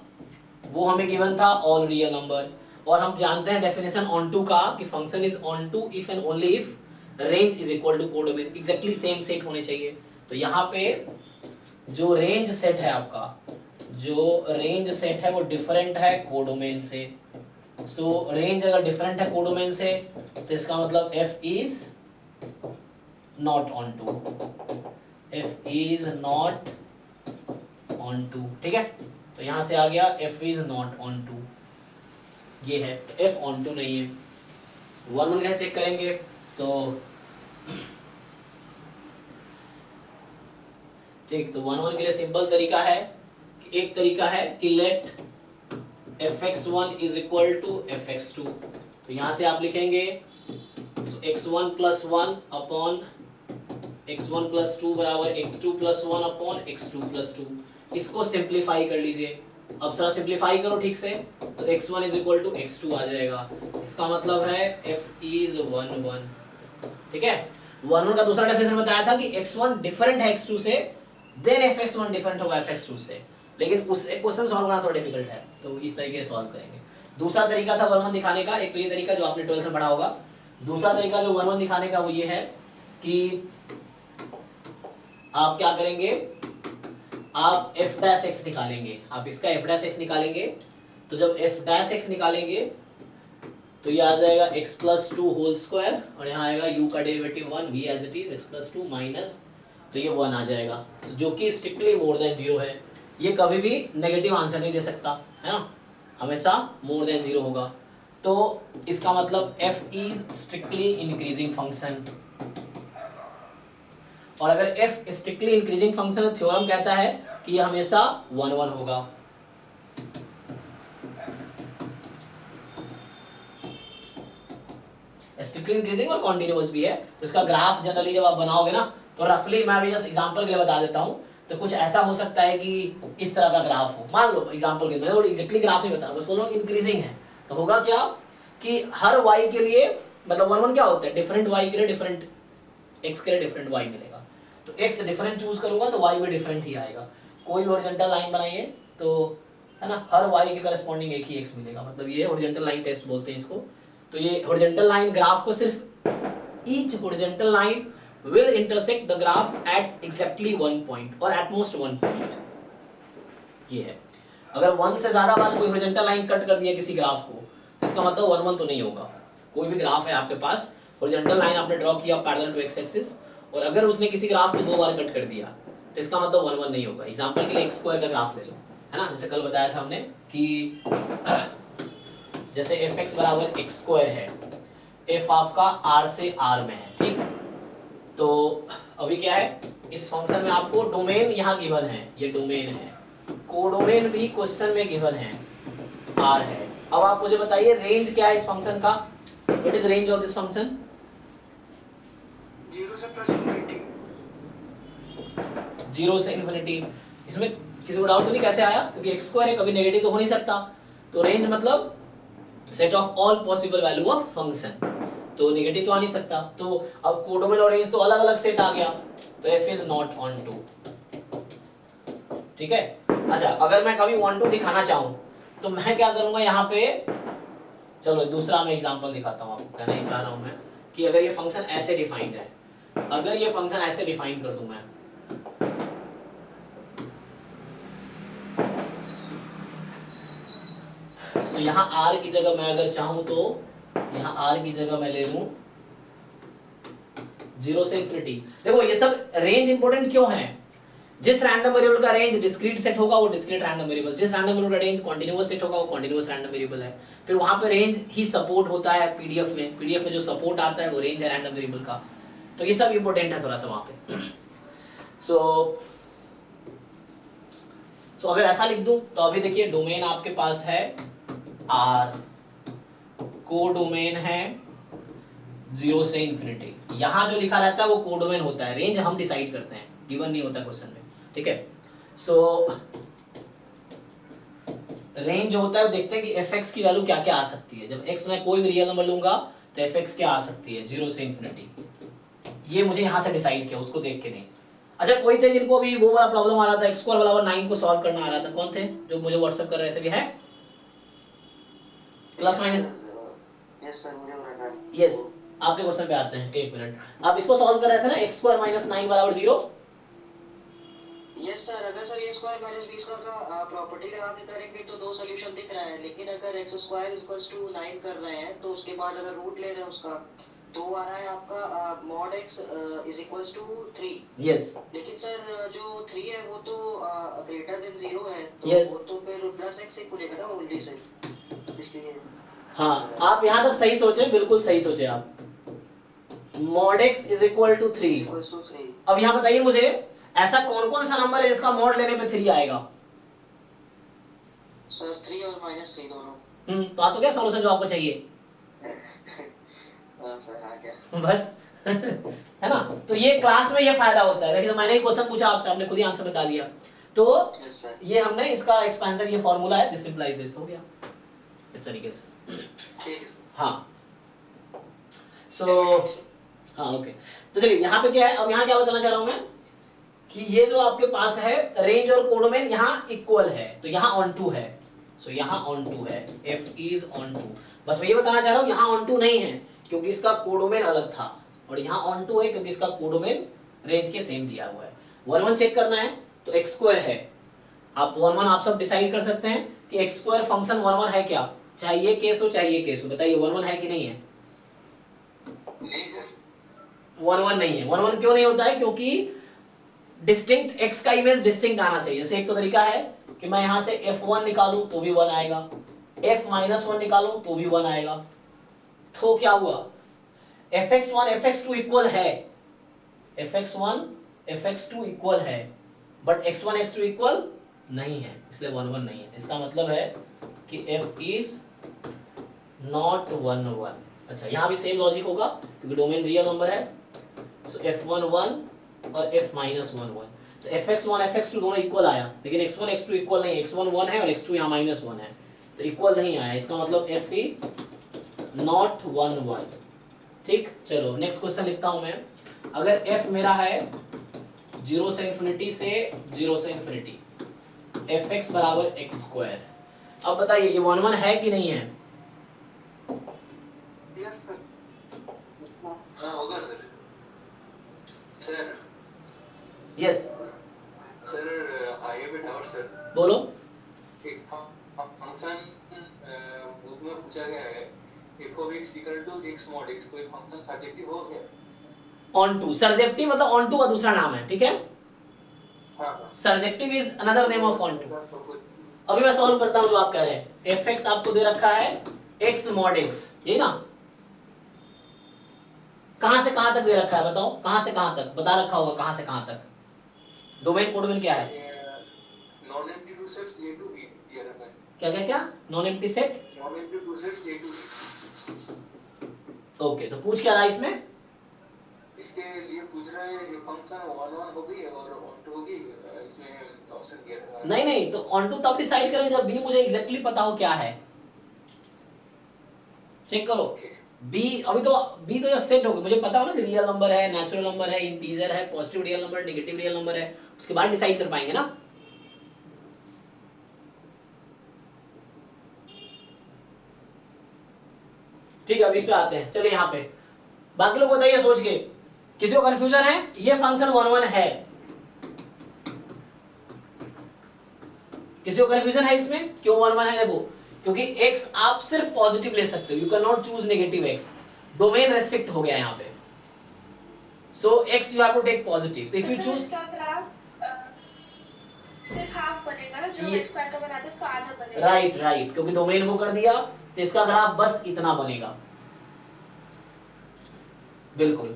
वो हमें गिवन था ऑल रियल नंबर। और हम जानते हैं डेफिनेशन ऑन टू का कि function is onto if and only if range is equal to codomain, exactly same set होने चाहिए। तो यहाँ पे जो रेंज सेट है आपका, जो रेंज सेट है वो डिफरेंट है कोडोमेन से। सो रेंज अगर डिफरेंट है कोडोमेन से तो इसका मतलब f is not onto, f is not on 2, ठीक है। तो यहाँ से आ गया f is not on 2, ये है, f on 2 नहीं है। 1 1 कैसे चेक करेंगे, तो ठीक, तो 1 1 के लिए सिंपल तरीका है, एक तरीका है कि late fx1 is equal to fx2, तो यहाँ से आप लिखेंगे x1 plus 1 upon x1 plus 2 बराबर x2 plus 1 upon x2 plus 2, इसको सिंप्लीफाई कर लीजिए। अब जरा सिंप्लीफाई करो ठीक से, तो x1 is equal to x2 आ जाएगा। इसका मतलब है f इज 1 1, ठीक है। 1 1 का दूसरा डेफिनेशन बताया था कि x1 डिफरेंट है x2 से, देन fx1 डिफरेंट होगा fx2 से, लेकिन उस क्वेश्चन सॉल्व करना थोड़ा डिफिकल्ट है, तो इस तरीके से सॉल्व करेंगे। दूसरा तरीका था 1 1 दिखाने का, एक तो ये तरीका जो आपने 12th में पढ़ा होगा। दूसरा तरीका जो 1 1 दिखाने का वो ये है कि आप क्या करेंगे, आप f डैश x निकालेंगे, आप इसका f डैश x निकालेंगे, तो जब f डैश x निकालेंगे तो ये आ जाएगा x प्लस 2 होल स्क्वायर, और यहाँ आएगा u का derivative 1 v as it is x plus 2 minus, तो ये 1 आ जाएगा, जो कि स्ट्रिक्टली मोर देन 0 है। ये कभी भी नेगेटिव आंसर नहीं दे सकता है ना, हमेशा मोर देन 0 होगा। तो इसका मतलब f is strictly increasing function, और अगर f स्ट्रिक्टली इंक्रीजिंग फंक्शन है, थ्योरम कहता है कि ये हमेशा 1 1 होगा। स्ट्रिक्टली इंक्रीजिंग और कॉन्टिन्यूअस भी है, तो इसका ग्राफ जनरली जब आप बनाओगे ना, तो रफली मैं अभी जस्ट एग्जांपल के लिए बता देता हूँ, तो कुछ ऐसा हो सकता है कि इस तरह का ग्राफ हो, मान लो एग्जांपल के लिए, मैं एग्जैक्टली ग्राफ नहीं बता रहा, बस बोल रहा हूँ इंक्रीजिंग है, तो होगा क्या कि हर y के लिए, मतलब 1 1 क्या होता है, डिफरेंट y के लिए डिफरेंट x के लिए डिफरेंट y मिलेगा, तो x डिफरेंट चूज करूंगा तो y भी डिफरेंट ही आएगा। कोई भी हॉरिजॉन्टल लाइन बनाइए तो है ना, हर y के करस्पॉन्डिंग एक ही x मिलेगा, मतलब ये हॉरिजॉन्टल लाइन टेस्ट बोलते हैं इसको। तो ये हॉरिजॉन्टल लाइन ग्राफ को सिर्फ each horizontal line will intersect the graph at exactly one point or at most one point, ये है। अगर 1 से ज्यादा बार कोई हॉरिजॉन्टल लाइन कट कर दिया किसी ग्राफ को, तो इसका मतलब 1 1 तो नहीं होगा। कोई भी ग्राफ है आपके पास, हॉरिजॉन्टल लाइन आपने ड्रॉ किया पैरेलल टू x एक्सिस, और अगर उसने किसी ग्राफ को 2 बार कट कर दिया, तो इसका मतलब 1 1 नहीं होगा। एग्जांपल के लिए x स्क्वायर का ग्राफ ले लो, है ना, जैसे कल बताया था हमने कि जैसे fx बराबर x स्क्वायर है, f आपका r से r में है, ठीक। तो अभी क्या है, इस फंक्शन में आपको डोमेन यहाँ गिवन है, ये डोमेन है, कोडोमेन भी क्वेश्चन में गिवन है, r है। अब आप मुझे बताइए रेंज क्या है इस फंक्शन का, what is range of this function? 0 से प्लस इन्फिनिटी, 0 से इन्फिनिटी। इसमें किसी को डाउट तो नहीं कैसे आया, क्योंकि x स्क्वायर है, कभी नेगेटिव तो हो नहीं सकता, तो रेंज मतलब set of all possible value of function, तो नेगेटिव तो आ नहीं सकता। तो अब कोडोमेन और रेंज तो अलग अलग सेट आ गया, तो f इज नॉट ऑन 2, ठीक है। अच्छा, अगर मैं कभी 1 2 दिखाना चाहूं तो मैं क्या करूंगा यहाँ पे, चलो दूसरा मैं एग्जांपल दिखाता हूँ आपको। कहना ही चाह रहा हूं मैं कि अगर ये फंक्शन ऐसे डिफाइंड है, अगर ये फंक्शन ऐसे डिफाइन कर दूं मैं, तो यहाँ r की जगह मैं अगर चाहूं तो यहाँ r की जगह मैं ले लूं 0 से इन्फिनिटी। देखो ये सब रेंज इंपॉर्टेंट क्यों है, जिस रैंडम वेरिएबल का रेंज डिस्क्रीट सेट होगा वो डिस्क्रीट रैंडम वेरिएबल, जिस रैंडम वेरिएबल का रेंज कॉन्टिन्यूअस सेट होगा वो कॉन्टिन्यूअस रैंडम वेरिएबल है। फिर वहां पे रेंज ही सपोर्ट होता है पीडीएफ में जो सपोर्ट आता है वो रेंज है रैंडम वेरिएबल का, तो ये सब इंपॉर्टेंट है थोड़ा सा वहां पे। सो अगर ऐसा लिख दूं तो अभी देखिए डोमेन आपके पास है R, कोडोमेन है 0 से इन्फिनिटी, यहाँ जो लिखा रहता है वो कोडोमेन होता है, रेंज हम डिसाइड करते हैं, गिवन नहीं होता क्वेश्चन में, ठीक है। सो रेंज जो होता है देखते हैं कि fx की वैल्यू क्या क्या आ सकती है। जब x में कोई भी रियल नंबर लूंगा तो fx क्या आ सकती है 0 से इन्फिनिटी, ये मुझे यहाँ से डिसाइड किया, उसको देख के नहीं। अच्छा कोई थे जिनको भी वो वाला प्रॉब्लम आ रहा था, x स्क्वायर वाला 9 को सॉल्व करना आ रहा था, कौन थे जो मुझे व्हाट्सएप कर रहे थे? भी है प्लस माइनस? यस सर, मुझे हो रहा था। यस, आपके क्वेश्चन पे आते हैं, एक मिनट। आप इसको सॉल्व कर रहे थे ना, x स्क्वायर माइनस 9 बराबर 0। यस सर, अगर sir a square minus b square का प्रॉपर्टी लगा के करेंगे तो 2 सॉल्यूशन दिख रहा है, लेकिन अगर x स्क्वायर इक्वल्स टू 9 कर रहे हैं तो उसके बाद अगर रूट ले रहे हैं उसका तो आ रहा है आपका mod x is equals to 3। Yes लेकिन सर जो 3 है वो तो ग्रेटर देन 0 है, तो Yes. वो तो फिर प्लस x से खुलेगा ना ओनली सर, इसलिए। हाँ, आप यहाँ तक सही सोचे, बिल्कुल सही सोचे आप। mod x is equal to 3। Equals to 3। अब यहाँ बताइए मुझे, ऐसा कौन कौन सा नंबर है जिसका मॉड लेने पे 3 आएगा? सर 3 और -3 दोनों। तो आ तो क्या सॉल्यूशन जो आपको चाहिए? हाँ सर आ गया। बस है ना? तो ये क्लास में ये फायदा होता है। देखिए, तो मैंने ही क्वेश्चन पूछा आपसे, आपने खुद ही आंसर बता दिया। तो यस सर। ये हमने इसका एक्सपेंशन, ये फॉर्मूला है, दिस इंप्लाइज दिस, हो गया इस तरीके से। ठीक। हाँ, सो हाँ ओके। तो चलिए यहाँ पे क्या है, अब यहाँ क्या बताना चाह रहा हूँ मैं कि ये जो आपके पास है रेंज और कोडोमेन यहाँ इक्वल है, तो यहाँ ऑन टू है। सो यहाँ ऑन टू है, f इज ऑन टू। बस मैं ये बताना चाह रहा हूँ, यहाँ ऑन टू नहीं है क्योंकि इसका कोडोमेन अलग था, और यहाँ ऑन टू है क्योंकि इसका कोडोमेन रेंज के सेम दिया हुआ है। 1 1 चेक करना है तो x स्क्वायर है। आप 1 1 आप सब डिसाइड कर सकते हैं कि x स्क्वायर फंक्शन 1 1 है क्या? चाहे ये केस हो चाहे ये केस हो, बताइए 1 1 है कि नहीं है? नहीं सर, 1 1 नहीं है। 1 1 क्यों नहीं होता है? क्योंकि डिस्टिंक्ट x का इमेज डिस्टिंक्ट आना चाहिए। जैसे एक तो तरीका है कि मैं यहाँ से f1 निकालूं तो भी 1 आएगा, f-1 निकालूं तो भी 1 आएगा। तो क्या हुआ, fx1 fx2 इक्वल है, fx1 fx2 इक्वल है, बट x1 x2 इक्वल नहीं है, इसलिए 1 1 नहीं है। इसका मतलब है कि f इज नॉट 1 1। अच्छा, यहाँ भी सेम लॉजिक होगा क्योंकि डोमेन रियल नंबर है। सो f1 1 और f-1 1, तो fx1 fx2 दोनों इक्वल आया, लेकिन x1 x2 इक्वल नहीं, x1 1 है और x2 यहाँ -1 है, तो इक्वल नहीं आया। इसका मतलब f इज नॉट 1 1। ठीक, चलो नेक्स्ट क्वेश्चन लिखता हूं मैं। अगर f मेरा है 0 से इंफिनिटी से 0 से इंफिनिटी, fx बराबर x स्क्वायर। अब बताइए ये 1 1 है कि नहीं है? Yes sir. हाँ होगा sir. Sir yes, sir I have a doubt sir. बोलो। एक फंक्शन बुक में पूछा गया है f of x equal to x mod x, तो ये फंक्शन सर्जेक्टिव हो गया? ऑन टू, सर्जेक्टिव मतलब ऑन टू का दूसरा नाम है, ठीक है? हाँ हाँ surjective is another name of onto. Sir, सब कुछ अभी मैं सॉल्व करता हूं जो आप कह रहे हैं। fx आपको दे रखा है x mod x, ये ना? कहां से कहां तक दे रखा है बताओ, कहां से कहां तक बता रखा होगा, कहां से कहां तक? डोमेन कोडोमेन क्या है? Non empty two sets a to b दिया रहता है। क्या क्या क्या? Non empty set. Non empty two sets a to b। Okay, तो पूछ क्या रहा है इसमें? इसके लिए पूछ रहा है ये फंक्शन 1 1 होगी और ऑन टू होगी, इसमें ऑप्शन दिया था। नहीं नहीं, तो ऑन टू तब डिसाइड करेंगे जब b मुझे एग्जैक्टली पता हो क्या है। चेक करो ओके b, अभी तो b तो जस्ट सेट हो गया, मुझे पता हो ना कि रियल नंबर है, नेचुरल नंबर है, इंटीजर है, positive real number, negative real number है, उसके बाद डिसाइड कर पाएंगे ना। ठीक है, अब इस पे आते हैं। चलिए यहाँ पे बाकी लोग बताइए सोच के, किसी को कंफ्यूजन है? ये फंक्शन 1 1 है, किसी को कंफ्यूजन है इसमें? क्यों 1 1 है? देखो, क्योंकि x आप सिर्फ पॉजिटिव ले सकते हो, you can not choose negative x, domain restrict हो गया यहाँ पे। So x you have to take positive, तो इफ तो यू सर चूज इसका ग्राफ सिर्फ हाफ बनेगा ना, जो ये- x स्क्वायर का बनाते हैं इसका आधा बनेगा। राइट राइट, क्योंकि डोमेन को कर दिया तो इसका ग्राफ बस इतना बनेगा। बिल्कुल,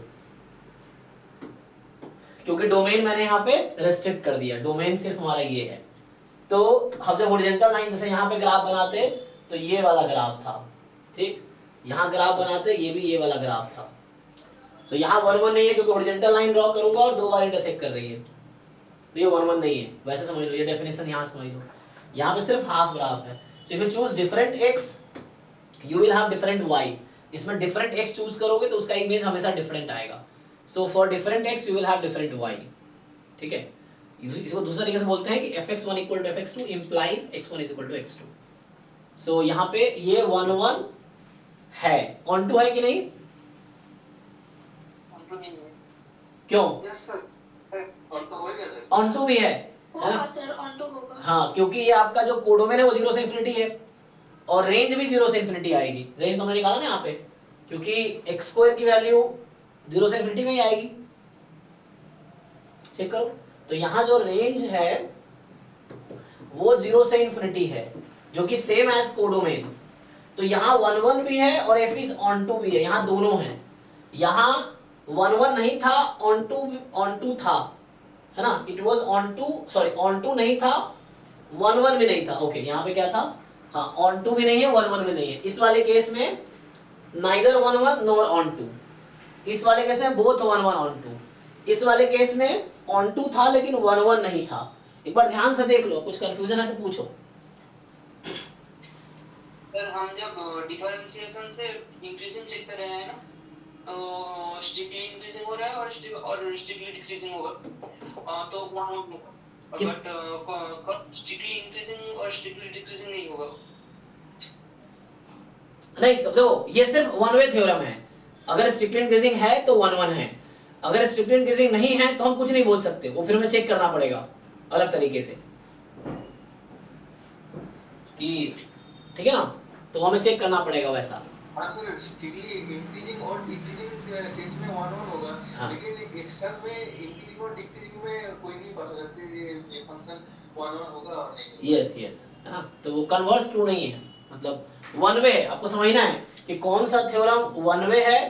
क्योंकि डोमेन मैंने यहाँ पे रेस्ट्रिक्ट कर दिया, डोमेन सिर्फ हमारा ये है। तो हम जब हॉरिजॉन्टल लाइन जैसे यहाँ पे ग्राफ बनाते तो ये वाला ग्राफ था, ठीक, यहाँ ग्राफ बनाते ये भी ये वाला ग्राफ था। तो यहाँ 1 1 नहीं है क्योंकि हॉरिजॉन्टल लाइन ड्रॉ करूंगा और 2 बार इंटरसेक्ट कर रही है, तो ये 1 1 नहीं है। वैसे समझ लो, ये डेफिनेशन यहाँ समझ लो, यहाँ पे सिर्फ हाफ ग्राफ है। So if you choose different x you will have different y। इसमें डिफरेंट x चूज करोगे तो उसका इमेज हमेशा डिफरेंट आएगा। So for different x you will have different y, ठीक है? इसको दूसरे तरीके से बोलते हैं कि fx1 equal to fx2 implies x1 is equal to x2। सो यहाँ पे ये 1 1 है, ऑन टू है कि नहीं? क्यों? Yes sir. और तो होगा सर। ऑन टू भी है होगा ना? सर, ऑन टू होगा। हाँ, क्योंकि ये आपका जो कोडोमेन है वो 0 से इंफिनिटी है और रेंज भी 0 से इंफिनिटी आएगी। रेंज तो हमने निकाला ना यहाँ पे क्योंकि एक्स स्क्वायर की वैल्यू 0 से इन्फिनिटी में ही आएगी। चेक करो, तो यहाँ जो रेंज है वो 0 से इन्फिनिटी है, जो कि सेम एज कोडोमेन। तो यहाँ 1 1 भी है और f इज ऑन टू भी है, यहाँ दोनों हैं। यहाँ 1 1 नहीं था, ऑन टू था, है ना, it was onto, sorry onto नहीं था, 1 1 भी नहीं था। ओके, यहाँ पे क्या था, हाँ ऑन टू भी नहीं है, 1 1 भी नहीं है। इस वाले केस में नाइदर 1 1 नॉर ऑन टू, इस वाले केस में बोथ 1 1 ऑन टू। इस वाले केस में ऑन टू था लेकिन 1 1 नहीं था। एक बार ध्यान से देख लो, कुछ कंफ्यूजन है तो पूछो। सर हम जब डिफरेंशिएशन से इंक्रीजिंग चेक कर रहे हैं ना, तो स्ट्रिक्टली इंक्रीजिंग हो रहा है और स्ट्रिक्टली डिक्रीजिंग होगा, तो बट स्ट्रिक्टली इंक्रीजिंग और स्ट्रिक्टली डिक्रीजिंग नहीं होगा। नहीं तो देखो, ये सिर्फ वन वे थ्योरम है। अगर स्ट्रिक्टली इंक्रीजिंग है तो 1 1 है, अगर स्ट्रिक्टली इंक्रीजिंग नहीं है तो हम कुछ नहीं बोल सकते, वो फिर हमें चेक करना पड़ेगा अलग तरीके से कि, ठीक है ना, तो हमें चेक करना पड़ेगा वैसा। हाँ सर, स्ट्रिक्टली इंक्रीजिंग और डिक्रीजिंग केस में 1 1 होगा, हाँ। लेकिन एक्सेल में इंक्रीजिंग और डिक्रीजिंग में कोई नहीं बता सकते ये फंक्शन 1 1 होगा और नहीं। यस यस, है ना, तो वो कन्वर्स ट्रू नहीं है, मतलब वन वे है। आपको समझना है कि कौन सा थ्योरम वन वे है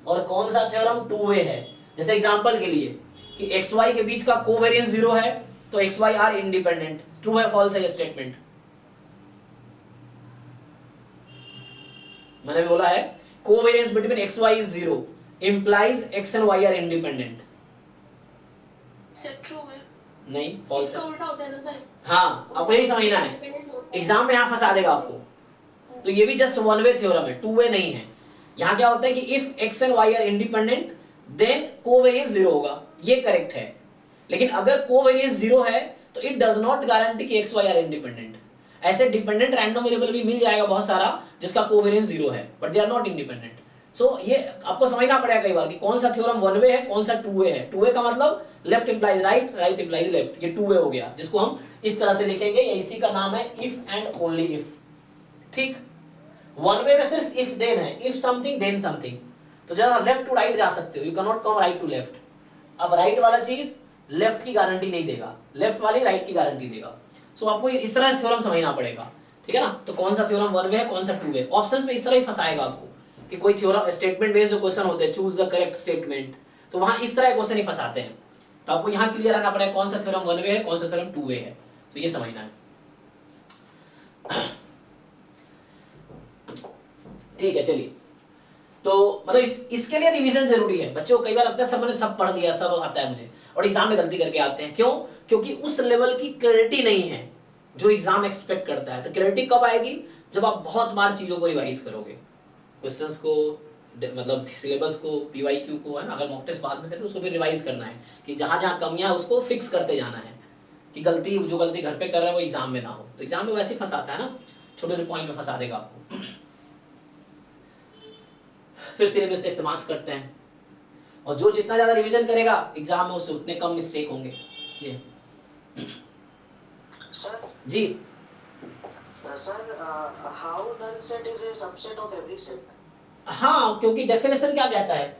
और कौन सा थ्योरम टू वे है। जैसे एग्जांपल के लिए कि एक्स वाई के बीच का कोवेरिएंस 0 है तो x y are independent, true है फॉल्स है ये स्टेटमेंट। मैंने बोला है covariance between x y is 0 implies x and y are independent। Sir true है। नहीं, फॉल्स इसका है। उल्टा होता है तो सर हाँ, आपको यही समझना है, independent होते हैं। एग्जाम में यहाँ फंसा देगा आपको। तो ये भी जस्ट वन वे थ्योरम है, टू वे नहीं है। यहाँ क्या होता है कि if x and y are independent then covariance 0 होगा, ये करेक्ट है। लेकिन अगर कोवेरिएंस 0 है तो इट डज नॉट गारंटी कि x y आर इंडिपेंडेंट। ऐसे डिपेंडेंट रैंडम वेरिएबल भी मिल जाएगा बहुत सारा जिसका कोवेरिएंस 0 है, but they are not independent. So ये आपको समझना पड़ेगा कई बार कि कौन सा थ्योरम वन वे है, कौन सा टू वे है। टू वे का मतलब left implies right, right implies left, ये टू वे हो गया, जिसको हम इस तरह से लिखेंगे। ये इसी का नाम है इफ एंड ओनली इफ। ठीक, वन वे में सिर्फ इफ देन है, इफ समथिंग देन समथिंग। तो जब आप लेफ्ट टू राइट जा सकते हो, you can not come right to left. अब राइट वाला चीज लेफ्ट की गारंटी नहीं देगा, लेफ्ट वाली राइट की गारंटी देगा। सो आपको इस तरह से थ्योरम समझना पड़ेगा, ठीक है ना। तो कौन सा थ्योरम वन वे है, कौन सा टू वे। ऑप्शंस में इस तरह ही फंसाएगा आपको कि कोई थ्योरम स्टेटमेंट बेस्ड जो क्वेश्चन होते हैं, चूज द करेक्ट स्टेटमेंट, तो वहां इस तरह के क्वेश्चन ही फंसाते हैं। तो आपको यहाँ क्लियर रहना पड़ेगा कौन सा थ्योरम वन वे है, कौन सा थ्योरम टू वे है, तो ये समझना है। ठीक है, चलिए। तो मतलब इसके लिए रिवीजन जरूरी है बच्चों। कई बार लगता है सब मैंने सब पढ़ दिया, सब आता है मुझे, और एग्जाम में गलती करके आते हैं। क्यों? क्योंकि उस लेवल की क्लैरिटी नहीं है जो एग्जाम एक्सपेक्ट करता है। तो क्लैरिटी कब आएगी? जब आप बहुत बार चीजों को रिवाइज करोगे, क्वेश्चंस को, मतलब सिलेबस को, पीवाईक्यू को, है ना। अगर मॉक टेस्ट बाद में करते हैं उसको फिर रिवाइज करना है कि जहां जहां कमियां है उसको फिक्स करते जाना है, कि गलती जो गलती घर पे कर रहा है वो एग्जाम में ना हो। तो एग्जाम में वैसे ही फंसाता है ना, छोटे छोटे पॉइंट में फंसा देगा आपको। फिर सिलेबस से मार्क्स करते हैं, और जो जितना ज्यादा रिवीजन करेगा एग्जाम में उससे उतने कम मिस्टेक होंगे। ये सर जी sir how null set is a subset of every set? हाँ, क्योंकि डेफिनेशन क्या कहता है,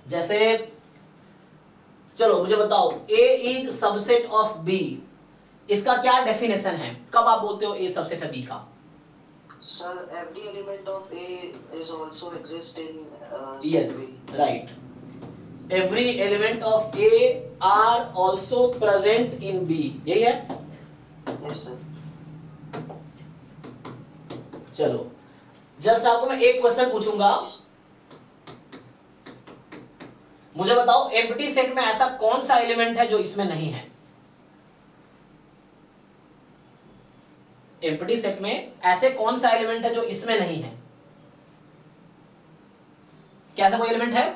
जैसे चलो मुझे बताओ, A is subset of B, इसका क्या डेफिनेशन है? कब आप बोलते हो A सबसेट है B का? Sir every element of A is also exist in yes, right. Every element of A are also present in B, यही है। Yes sir. चलो जस्ट आपको मैं एक क्वेश्चन पूछूंगा, मुझे बताओ एम्प्टी सेट में ऐसा कौन सा एलिमेंट है जो इसमें नहीं है? एम्प्टी सेट में ऐसे कौन सा एलिमेंट है जो इसमें नहीं है? क्या ऐसा कोई एलिमेंट है?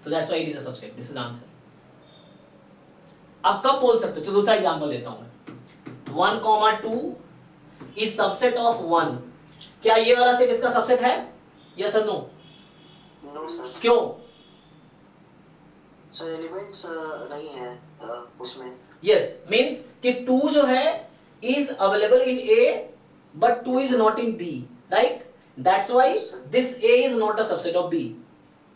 तो that's why it is a subset, this is answer. अब कब बोल सकते हो? तो दूसरा एग्जांपल देता हूं मैं, 1, 2 इज सबसेट ऑफ 1। क्या ये वाला सेट इसका सबसेट है? यस और नो? No sir. क्यों? सर एलिमेंट्स नहीं है उसमें। यस, मींस कि 2 जो है is available in A but 2 is not in B, right? That's why this A is not a subset of B.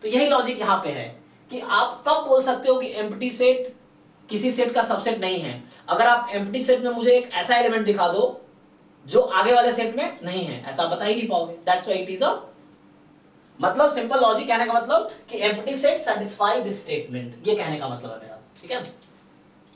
तो यही लॉजिक यहाँ पे है कि आप कब बोल सकते हो कि एम्प्टी सेट किसी सेट का सबसेट नहीं है, अगर आप एम्प्टी सेट में मुझे एक ऐसा एलिमेंट दिखा दो जो आगे वाले सेट में नहीं है, ऐसा बता ही नहीं पाओगे। That's why it is a, मतलब सिंपल लॉजिक कहने का मतलब कि empty set satisfy this statement, ये कहने का मतलब है मेरा, ठीक है।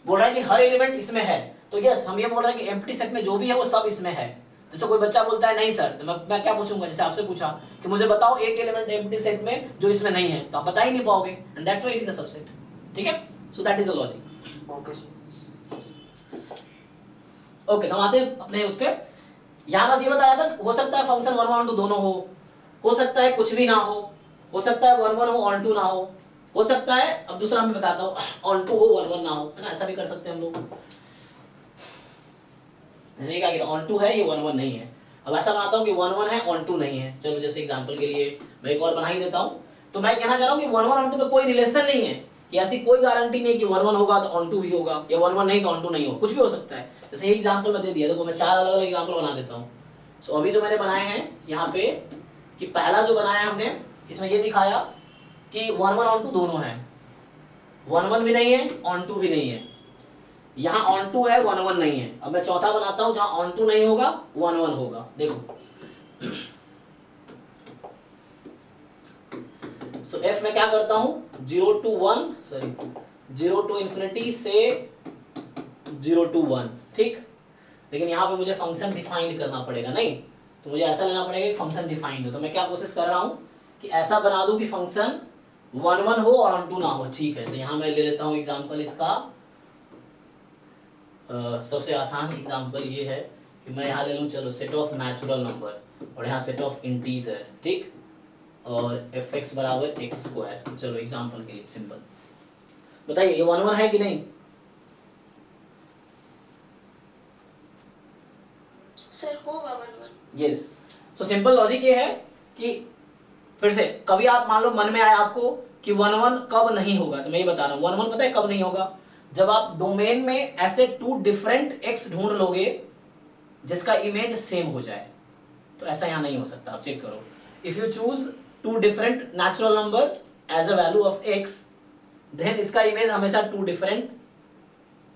बोल रहा है कि हर एलिमेंट इसमें है, तो यस हम ये बोल रहे हैं कि एम्प्टी सेट में जो भी है वो सब इसमें है। जैसे कोई बच्चा बोलता है नहीं सर, तो मैं क्या पूछूंगा, जैसे आपसे पूछा कि मुझे बताओ एक एलिमेंट एम्प्टी सेट में जो इसमें नहीं है, तो आप बता ही नहीं पाओगे, and that's why it is a subset, ठीक है। So that is the logic. Okay, तो आते हैं अपने उस पे। यहां बस ये बता रहा था, हो सकता है फंक्शन 1 1 2 दोनों हो सकता है कुछ भी ना हो सकता है 1 1 हो ऑन 2 ना हो सकता है, अब दूसरा मैं बताता हूं, ऑन 2 हो 1 1 ना हो, है ना, ऐसा भी कर सकते हैं हम लोग। जैसे क्या ऑन 2 है, ये 1 1 नहीं है। अब ऐसा बनाता हूं कि 1 1 है ऑन 2 नहीं है। चलो जैसे एग्जांपल के लिए मैं एक और बना ही देता हूं। तो मैं कहना चाह रहा हूं कि 1 1 ऑन 2 में कोई रिलेशन नहीं है, कि ऐसी कोई गारंटी नहीं कि 1 1 होगा तो ऑन 2 भी होगा, या 1 1 नहीं तो ऑन 2 नहीं हो, कुछ भी हो सकता है। जैसे ये एग्जांपल मैं दे दिया, देखो मैं 4 अलग अलग एग्जांपल बना देता हूं। सो अभी जो मैंने बनाए हैं यहाँ पे, कि पहला जो बनाया हमने इसमें ये दिखाया कि 1 1 ऑन 2 दोनों है, 1 1 भी नहीं है ऑन 2 भी नहीं है, यहाँ ऑन 2 है 1 1 नहीं है। अब मैं चौथा बनाता हूं जहां ऑन 2 नहीं होगा 1 1 होगा। देखो सो एफ में क्या करता हूं, 0 to 1 सॉरी 0 to इंफिनिटी से 0 to 1, ठीक। लेकिन यहाँ पे मुझे फंक्शन डिफाइंड करना पड़ेगा, नहीं तो मुझे ऐसा लेना पड़ेगा कि फंक्शन डिफाइंड हो। तो मैं क्या कोशिश कर रहा हूं कि ऐसा बना दूं कि फंक्शन 1 1 हो और ऑन 2 ना हो, ठीक है। तो यहाँ मैं ले लेता हूं एग्जांपल इसका। सबसे आसान एग्जांपल ये है कि मैं यहाँ ले लूँ, चलो सेट ऑफ नेचुरल नंबर और यहाँ सेट ऑफ इंटीजर, ठीक, और fx बराबर x²। चलो एग्जांपल के लिए सिंपल बताइए, ये 1 1 है कि नहीं? सर होगा 1 1। यस। सो सिंपल लॉजिक ये है कि फिर से कभी आप मान लो मन में आया आपको कि 1 1 कब नहीं होगा, तो मैं ये बता रहा हूँ 1 1 पता है कब नहीं होगा, जब आप डोमेन में ऐसे 2 डिफरेंट x ढूंढ लोगे जिसका इमेज सेम हो जाए। तो ऐसा यहाँ नहीं हो सकता, आप चेक करो। If you choose 2 different natural number as a value of x, then इसका इमेज हमेशा 2 डिफरेंट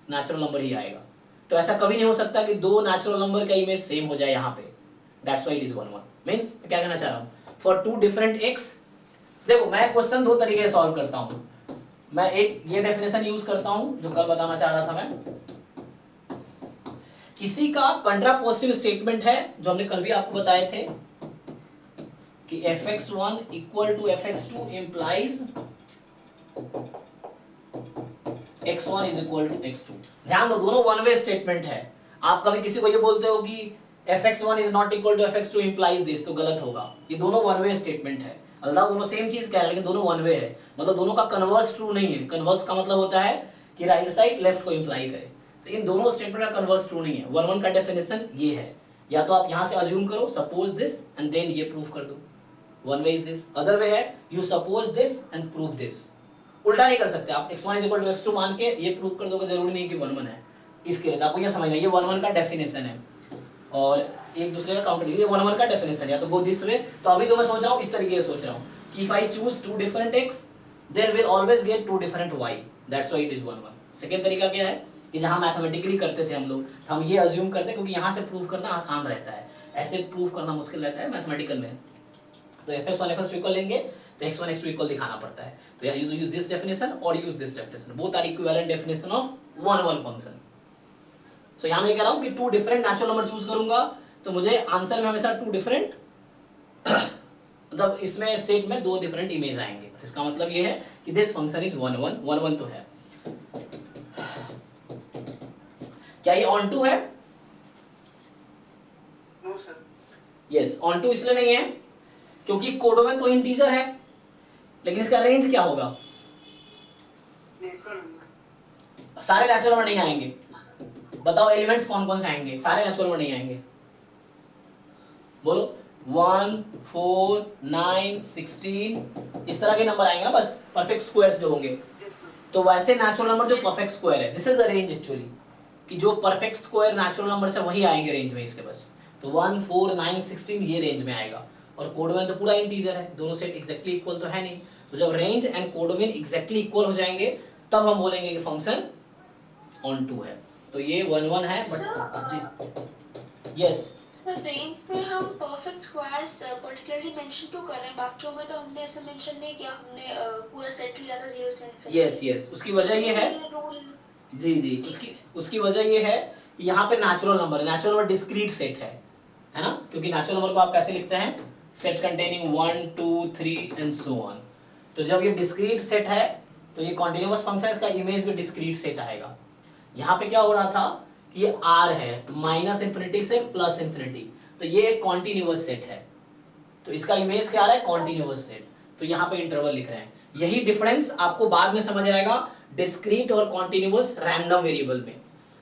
नेचुरल नंबर ही आएगा। तो ऐसा कभी नहीं हो सकता कि 2 नेचुरल नंबर का इमेज सेम हो जाए यहाँ पे। That's why it is 1 1। Means क्या कहना चाह रहा हूँ, फॉर 2 डिफरेंट x, देखो मैं क्वेश्चन 2 तरीके से सॉल्व करता हूँ। मैं एक ये डेफिनेशन यूज करता हूँ जो कल बताना चाह रहा था मैं, इसी का कंट्रापोजिटिव स्टेटमेंट है जो हमने कल भी आपको बताए थे कि fx1 equal to fx2 implies x1 is equal to x2। ध्यान दो, दोनों वन वे स्टेटमेंट है। आप कभी किसी को ये बोलते हो कि fx1 is not equal to fx2 implies this, तो गलत होगा। ये दोनों वन वे स्टेटमेंट है, अल्लाह दोनों सेम चीज कह रहे हैं लेकिन दोनों वन वे है, मतलब दोनों का कन्वर्स ट्रू नहीं है। कन्वर्स का मतलब होता है कि राइट साइड लेफ्ट को इंप्लाई करे, तो इन दोनों स्टेटमेंट का कन्वर्स ट्रू नहीं है। 1 1 का डेफिनेशन ये है, या तो आप यहां से अज्यूम करो सपोज दिस एंड देन ये प्रूव कर दो, one way is this. Other way है you suppose this and prove this. उल्टा नहीं कर सकते आप, x1 is equal to x2 मान के ये प्रूव कर दोगे, जरूरी नहीं कि 1 1 है। इसके लिए आपको ये समझना, ये 1 1 का डेफिनेशन है और एक दूसरे का काउंटर, ये 1 1 का डेफिनेशन है, या तो गो दिस वे। तो अभी जो मैं सोच रहा हूँ इस तरीके से सोच रहा हूँ कि if I choose 2 different x, then we'll always get 2 different y. That's why it is 1 1. Second तरीका क्या है कि जहां मैथमेटिकली करते थे हम लोग, हम ये अज्यूम करते हैं क्योंकि यहां से प्रूव करना आसान रहता है, ऐसे प्रूव करना मुश्किल रहता है मैथमेटिकल में। तो fx1 fx2 इक्वल लेंगे तो x1 x2 इक्वल दिखाना पड़ता है। तो या यूज दिस डेफिनेशन और use this definition, both are equivalent definition of 1 1 function. So यहां मैं कह रहा हूं कि 2 डिफरेंट नेचुरल नंबर चूज करूंगा तो मुझे आंसर में हमेशा 2 डिफरेंट मतलब इसमें सेट में 2 डिफरेंट इमेज आएंगे। इसका मतलब ये है कि दिस फंक्शन इज 1 1 1 1 तो है। क्या ये ऑन 2 है? No sir. यस, ऑन 2 इसलिए नहीं है क्योंकि कोडोमेन तो इंटीजर है, लेकिन इसका रेंज क्या होगा? सारे नेचुरल नंबर नहीं आएंगे। बताओ एलिमेंट्स कौन कौन से आएंगे? सारे नेचुरल नंबर नहीं आएंगे, बोलो। 1 4 9 16 इस तरह के नंबर आएंगे ना, बस परफेक्ट स्क्वायर्स जो होंगे। तो वैसे नेचुरल नंबर जो परफेक्ट स्क्वायर है, this is the range actually, कि जो परफेक्ट स्क्वायर नेचुरल नंबर से वही आएंगे रेंज में इसके बस। तो 1 4 9 16 ये रेंज में आएगा, और कोडवेन तो पूरा इंटीजर है, दोनों सेट एग्जैक्टली इक्वल तो है नहीं। तो जब रेंज एंड कोडवेन एग्जैक्टली इक्वल हो जाएंगे तब हम बोलेंगे कि फंक्शन ऑन टू है। तो ये 1 1 है बट यस सर रेंज पे हम परफेक्ट स्क्वायर्स पर्टिकुलरली मेंशन क्यों कर रहे हैं? बाकियों में तो हमने ऐसा मेंशन नहीं किया, हमने पूरा सेट लिया था 0 से इनफिनिटी। यस उसकी वजह ये है जी उसकी वजह ये है कि यहाँ पे नेचुरल नंबर है, नेचुरल नंबर डिस्क्रीट सेट है ना, क्योंकि नेचुरल नंबर को आप कैसे लिखते हैं, set containing 1 2 3 and so on. तो जब ये डिस्क्रीट सेट है तो ये कॉन्टिन्यूअस फंक्शन, इसका इमेज भी डिस्क्रीट सेट आएगा। यहाँ पे क्या हो रहा था कि ये r है माइनस इंफिनिटी से प्लस इंफिनिटी, तो ये एक कॉन्टिन्यूअस सेट है, तो इसका इमेज क्या आ रहा है, कॉन्टिन्यूअस सेट। तो यहाँ पे इंटरवल लिख रहे हैं, यही डिफरेंस आपको बाद में समझ आएगा डिस्क्रीट और कॉन्टिन्यूअस रैंडम वेरिएबल में।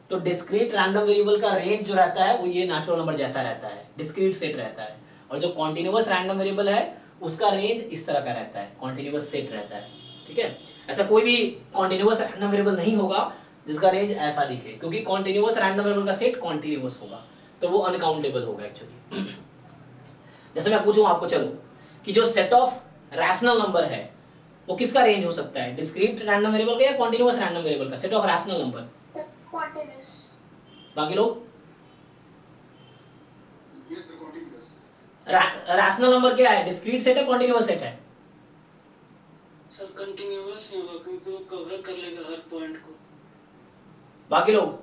तो डिस्क्रीट रैंडम वेरिएबल का रेंज जो रहता है वो ये नेचुरल नंबर जैसा रहता है, डिस्क्रीट सेट रहता है, और जो कॉन्टिन्यूअस रैंडम वेरिएबल है उसका रेंज इस तरह का रहता है, कॉन्टिन्यूअस सेट रहता है। ठीक है, ऐसा कोई भी कॉन्टिन्यूअस रैंडम वेरिएबल नहीं होगा जिसका रेंज ऐसा दिखे, क्योंकि कॉन्टिन्यूअस रैंडम वेरिएबल का सेट कॉन्टिन्यूअस होगा, तो वो अनकाउंटेबल होगा एक्चुअली। जैसे मैं पूछूं आपको, चलो कि जो सेट ऑफ रैशनल नंबर है वो किसका रेंज हो सकता है, डिस्क्रीट रैंडम वेरिएबल का या कॉन्टिन्यूअस रैंडम वेरिएबल का, set of rational number. Continuous. बाकी लोग yes sir, continuous. Rational number क्या है, डिस्क्रीट सेट है कॉन्टिन्यूअस सेट है? सर कंटिन्यूअस ही होगा क्योंकि वो कवर कर लेगा हर पॉइंट को। बाकी लोग,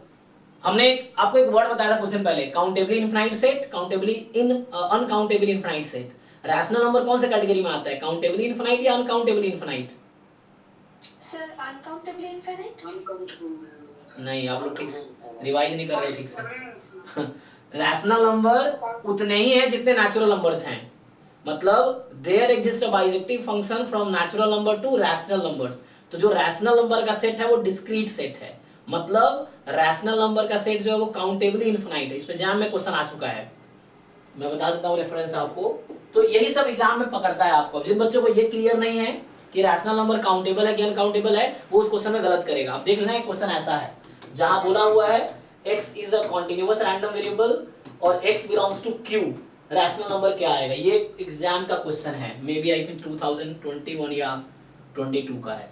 हमने आपको एक वर्ड बताया था कुछ दिन पहले, countably infinite set, countably uncountably infinite set. Rational number कौन से कैटेगरी में आता है, काउंटेबली इनफाइनाइट या uncountably infinite? Sir uncountably infinite. Uncountable नहीं, आप लोग ठीक से रिवाइज नहीं कर रहे ठीक से। रैशनल नंबर उतने ही हैं जितने नेचुरल नंबर्स हैं, मतलब there exist a bijective function from natural number to rational numbers. तो जो रैशनल नंबर का सेट है वो डिस्क्रीट सेट है, मतलब रैशनल नंबर का सेट जो है वो काउंटेबली इनफिनाइट है। इस पे एग्जाम में क्वेश्चन आ चुका है, मैं बता देता हूँ रेफरेंस आपको। तो यही सब एग्जाम में पकड़ता है आपको। जिन बच्चों को ये क्लियर नहीं है कि रैशनल नंबर काउंटेबल है कि अनकाउंटेबल है, वो उस क्वेश्चन में गलत करेगा। आप देख लेना, एक क्वेश्चन ऐसा है जहां बोला हुआ है x is a continuous random variable और x belongs to q, rational number क्या आएगा? ये एग्जाम का क्वेश्चन है, मे बी आई थिंक 2021 या 22 का है।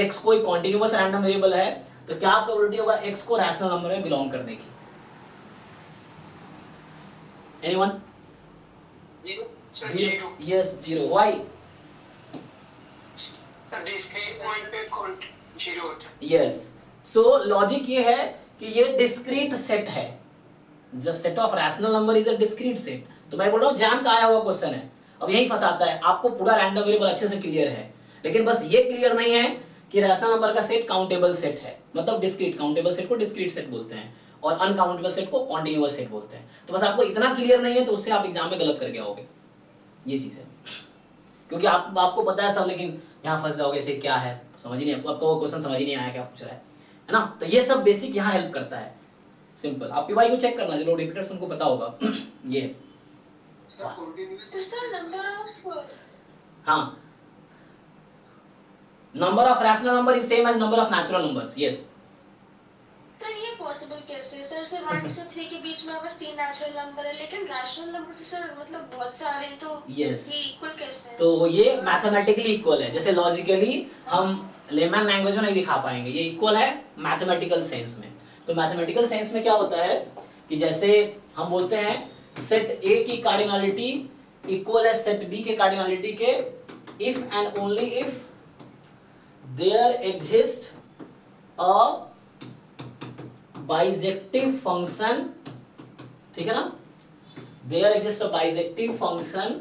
x कोई कॉन्टिन्यूअस रैंडम वेरिएबल है तो क्या प्रोबेबिलिटी होगा x को रैशनल नंबर में बिलोंग करने की? Anyone? Zero. Yes, zero. Why? Discrete point पे काउंट 0 होता है। यस, सो लॉजिक ये है कि ये डिस्क्रीट सेट है, the set of rational number is a discrete set. तो मैं बोल रहा हूँ जान का आया हुआ क्वेश्चन है, अब यही फंसाता है आपको। पूरा रैंडम वेरिएबल अच्छे से क्लियर है, लेकिन बस ये क्लियर नहीं है कि रैशनल नंबर का सेट काउंटेबल सेट है, मतलब डिस्क्रीट। काउंटेबल सेट को डिस्क्रीट सेट बोलते हैं और अनकाउंटेबल सेट को कॉन्टिन्यूअस सेट बोलते हैं। तो बस आपको इतना क्लियर नहीं है तो उससे आप एग्जाम में गलत करके आओगे, ये चीज है। क्योंकि आपको पता है सब, लेकिन यहाँ फंस जाओगे ऐसे क्या है, समझ ही नहीं, आपको वो क्वेश्चन समझ ही नहीं आया क्या पूछ रहा है ना। तो ये सब बेसिक यहाँ हेल्प करता है, सिंपल। आप पीवाई को चेक करना, जो रिपीटर्स उनको पता होगा। ये सर कॉन्टिन्यूअस, तो सर नंबर ऑफ हाँ, number of rational number is same as number of natural numbers. Yes sir ये पॉसिबल कैसे? सर से 1 से 3 के बीच में बस 3 नेचुरल नंबर है, लेकिन रैशनल नंबर तो सर मतलब बहुत सारे हैं, तो Yes. ये इक्वल कैसे है? तो ये मैथमेटिकली इक्वल है, जैसे लॉजिकली हम लेमैन लैंग्वेज में नहीं दिखा पाएंगे, ये इक्वल है मैथमेटिकल सेंस में। तो मैथमेटिकल सेंस में क्या होता है कि जैसे हम बोलते हैं सेट ए की कार्डिनलिटी इक्वल है सेट बी के कार्डिनलिटी के if and only if there exist a bijective function, ठीक है ना, there exist a bijective function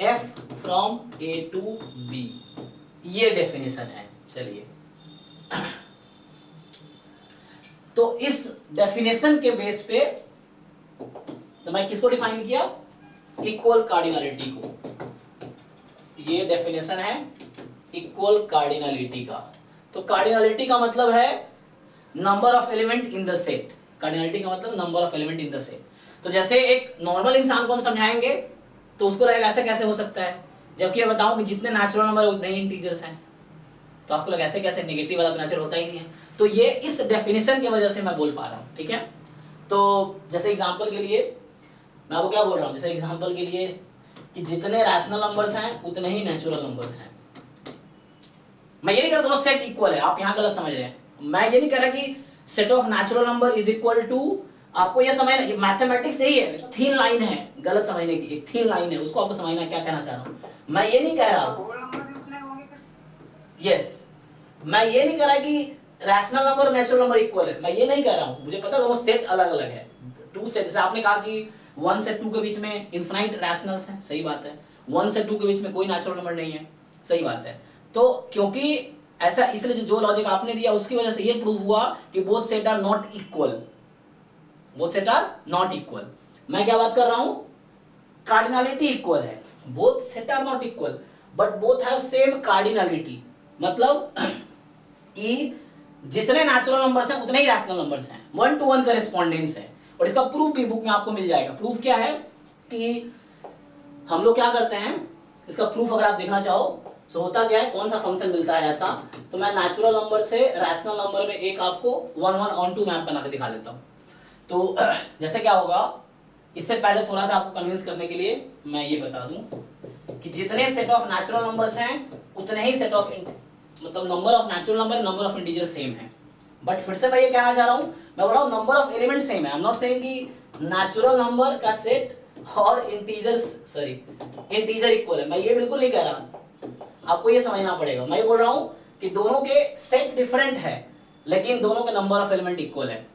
f from a to b, ये डेफिनेशन है। चलिए, तो इस डेफिनेशन के बेस पे तो मैं किसको डिफाइन किया, इक्वल कार्डिनलिटी को। ये डेफिनेशन है इक्वल कार्डिनलिटी का। तो कार्डिनलिटी का मतलब है number of element in the set, cardinality का मतलब number of element in the set. तो जैसे एक नॉर्मल इंसान को हम समझाएंगे तो उसको लगेगा ऐसे कैसे हो सकता है, जबकि मैं बताऊं कि जितने नेचुरल नंबर है उतने ही इंटीजर्स हैं, तो आपको लगे ऐसे कैसे, नेगेटिव वाला तो नेचुरल होता ही नहीं है। तो ये इस डेफिनेशन की वजह से मैं बोल पा रहा हूं, ठीक है। तो जैसे एग्जांपल के लिए मैं आपको क्या बोल रहा हूँ, जैसे एग्जांपल के लिए कि जितने रैशनल नंबर्स हैं उतने ही नेचुरल नंबर्स हैं। मैं ये नहीं कह रहा दोनों सेट इक्वल है, आप यहाँ गलत समझ रहे हैं। मैं ये नहीं कह रहा कि set of natural number is equal to, आपको ये समझना, ये मैथमेटिक्स यही है, थीन लाइन है, गलत समझने की एक थीन लाइन है, उसको आपको समझना क्या कहना चाह रहा हूँ। मैं ये नहीं कह रहा, होल नंबर भी उतने होंगे फिर? यस, मैं ये नहीं कह रहा कि रैशनल नंबर और नेचुरल नंबर इक्वल है, मैं ये नहीं कह रहा हूँ। मुझे पता है दोनों सेट अलग अलग है। टू सेट, जैसे आपने कहा कि 1 से 2 के बीच में इनफाइनाइट रैशनल्स हैं, सही बात है। 1 से 2 के बीच में कोई नेचुरल नंबर नहीं है, सही बात है। तो क्योंकि ऐसा, इसलिए जो लॉजिक आपने दिया उसकी वजह से ये प्रूव हुआ कि both set are not equal, both set are not equal. मैं क्या बात कर रहा हूं, कार्डिनलिटी इक्वल है, both set are not equal but both have same cardinality, मतलब कि जितने नेचुरल नंबर्स हैं उतने ही रैशनल नंबर्स हैं, 1 to 1 करेस्पॉन्डेंस है। और इसका प्रूफ भी बुक में आपको मिल जाएगा। प्रूफ क्या है कि हम लोग क्या करते हैं, इसका प्रूफ अगर आप देखना चाहो तो होता क्या है, कौन सा फंक्शन मिलता है ऐसा, तो मैं नेचुरल नंबर से रैशनल नंबर में एक आपको 1 on 2 मैप बना के दिखा देता हूँ। तो जैसे क्या होगा, इससे पहले थोड़ा सा आपको कन्विंस करने के लिए मैं ये बता दूं कि जितने सेट ऑफ नेचुरल नंबर्स हैं उतने ही सेट ऑफ, मतलब number of natural number, number of integer same है। बट फिर से मैं ये कहना चाह रहा हूं, मैं बोल रहा हूं नंबर ऑफ एलिमेंट सेम है। आई एम नॉट सेइंग कि नेचुरल नंबर का सेट और इंटीजर इक्वल है, मैं ये बिल्कुल नहीं कह रहा। आपको ये समझना पड़ेगा, मैं ये बोल रहा हूं कि दोनों के सेट डिफरेंट है लेकिन दोनों के नंबर ऑफ एलिमेंट इक्वल है।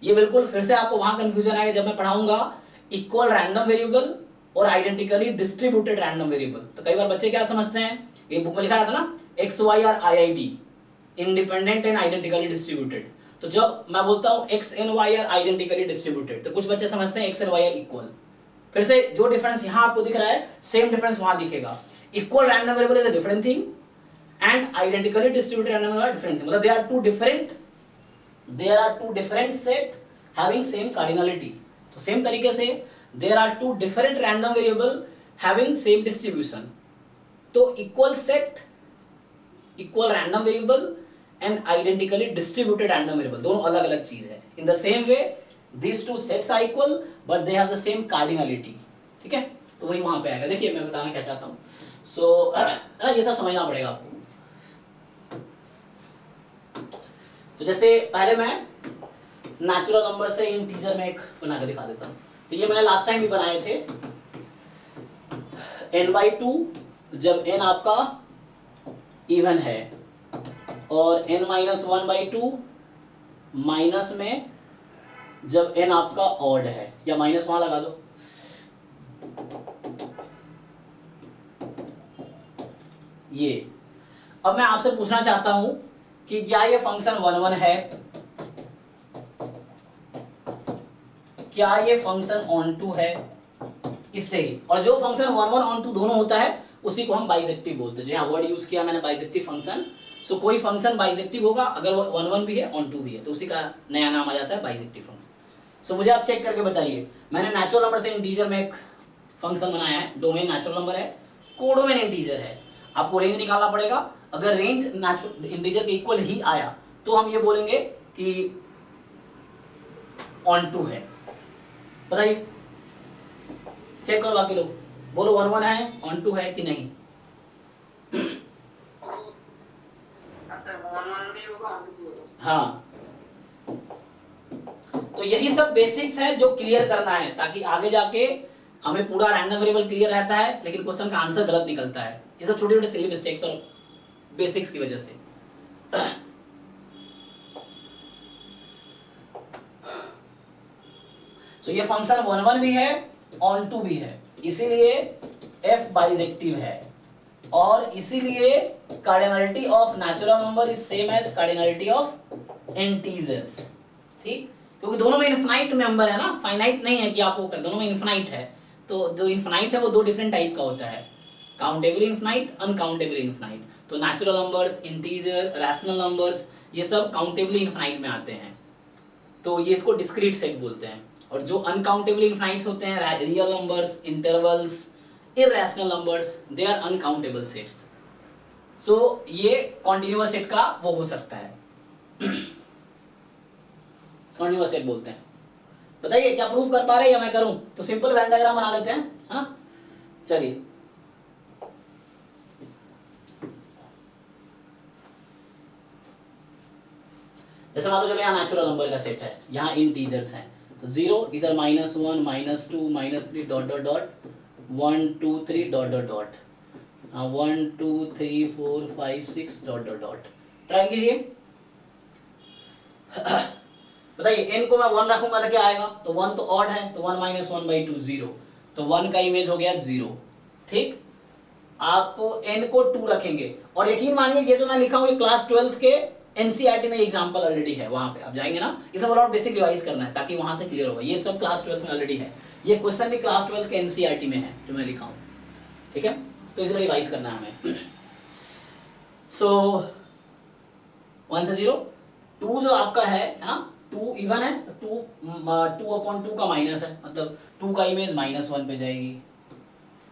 ये बिल्कुल फिर से आपको वहां कंफ्यूजन आएगा जब मैं पढ़ाऊंगा इक्वल रैंडम वेरिएबल और आइडेंटिकली डिस्ट्रीब्यूटेड रैंडम वेरिएबल। तो कई बार बच्चे क्या समझते हैं, ये बुक में लिखा रहता ना x y are IID, independent and identically distributed. तो जब मैं बोलता हूं x and y are identically distributed, तो कुछ बच्चे समझते हैं x and y are equal. फिर से जो डिफरेंस यहां आपको दिख रहा है सेम डिफरेंस वहां दिखेगा। Equal random variable is a different thing and identically distributed random variable different thing, मतलब they are two different set having same cardinality. तो सेम तरीके से there are two different random variable having same distribution. तो equal set, equal random variable and identically distributed random variable दोनों अलग अलग चीज है। In the same way these two sets are equal but they have the same cardinality, ठीक है। तो वही वहां पे आएगा। देखिए मैं बताना क्या चाहता हूँ, सो ना ये सब समझना पड़ेगा आपको। तो जैसे पहले मैं नेचुरल नंबर से इंटीजर में एक बना के दिखा देता हूँ। तो ये मैंने लास्ट टाइम भी बनाए थे, n/2 जब n आपका इवन है और n-1/2 माइनस में जब n आपका ऑड है, या माइनस वहां लगा दो। ये अब मैं आपसे पूछना चाहता हूं कि क्या ये फंक्शन 1 1 है, क्या ये फंक्शन ऑन टू है, इससे ही। और जो फंक्शन 1 1 ऑन टू दोनों होता है उसी को हम बाइजेक्टिव बोलते हैं। जहां वर्ड यूज किया मैंने बाइजेक्टिव फंक्शन। सो कोई फंक्शन बाइजेक्टिव होगा अगर वो 1 1 भी है ऑन टू भी है तो उसी का नया नाम आ जाता है बाइजेक्टिव फंक्शन। सो मुझे आप चेक करके बताइए, मैंने नेचुरल नंबर से इंटीजर में एक फंक्शन बनाया है, डोमेन नेचुरल नंबर है, कोडोमेन इंटीजर है। आपको रेंज निकालना पड़ेगा। अगर रेंज नेचुरल इंटीजर के इक्वल ही आया तो हम ये बोलेंगे कि ऑन टू है। बताइए, चेक करो बाकी लोग, बोलो 1 1 है, ऑन टू है कि नहीं। हाँ, तो यही सब बेसिक्स है जो क्लियर करना है ताकि आगे जाके हमें पूरा रैंडम वेरिएबल क्लियर रहता है लेकिन क्वेश्चन का आंसर गलत निकलता है। ये सब छोटे छोटे सिली मिस्टेक्स और बेसिक्स की वजह से। तो ये फंक्शन 1 1 भी है, ऑन टू भी है, इसीलिए f बाइजेक्टिव है और इसीलिए cardinality of natural number is same as cardinality of integers. ठीक, क्योंकि दोनों में इनफाइनाइट नंबर है ना, फाइनाइट नहीं है कि आप वो कर, दोनों में इनफाइनाइट है। तो जो इनफाइनाइट है वो दो डिफरेंट टाइप का होता है, काउंटेबल इनफाइनाइट, अनकाउंटेबल इनफाइनाइट। तो natural numbers, integer, rational numbers ये सब काउंटेबली इनफाइनाइट में आते हैं, तो ये इसको डिस्क्रीट सेट बोलते हैं। और जो अनकाउंटेबली इनफाइनाइट्स होते हैं, real numbers, intervals, irrational numbers, they are uncountable sets. So ये कॉन्टिन्यूअस सेट का वो हो सकता है, कॉन्टिन्यूअस सेट बोलते हैं। बताइए क्या प्रूफ कर पा रहे हैं या मैं करूं? तो सिंपल वेन डायग्राम बना लेते हैं, हाँ चलिए। जैसे मान लो चलो यहाँ नेचुरल नंबर का सेट है, यहाँ इंटीजर्स हैं, तो 0 इधर -1 -2 -3 dot dot dot 1 2 3 dot dot dot 1 2 3 4 5 6 dot dot dot. Try कीजिए, बताइए n को मैं 1 रखूंगा तो क्या आएगा? तो 1 तो ऑड है, तो 1 - 1/2 0, तो 1 का इमेज हो गया 0। ठीक, आप n को 2 रखेंगे, और यकीन मानिए ये जो मैं लिखा हूँ ये क्लास 12th के एनसीईआरटी में एग्जांपल ऑलरेडी है, वहां पे आप जाएंगे ना, इसमें और बेसिक रिवाइज करना है ताकि वहां से क्लियर होगा। ये सब क्लास 12th में ऑलरेडी है, ये क्वेश्चन भी क्लास 12th के एनसीईआरटी में है जो मैं लिखा हूँ, ठीक है, तो इसे रिवाइज करना है हमें। सो 1 से 0, 2 जो आपका है ना, 2 इवन है, 2/2 का माइनस है, मतलब 2 का इमेज -1 पे जाएगी।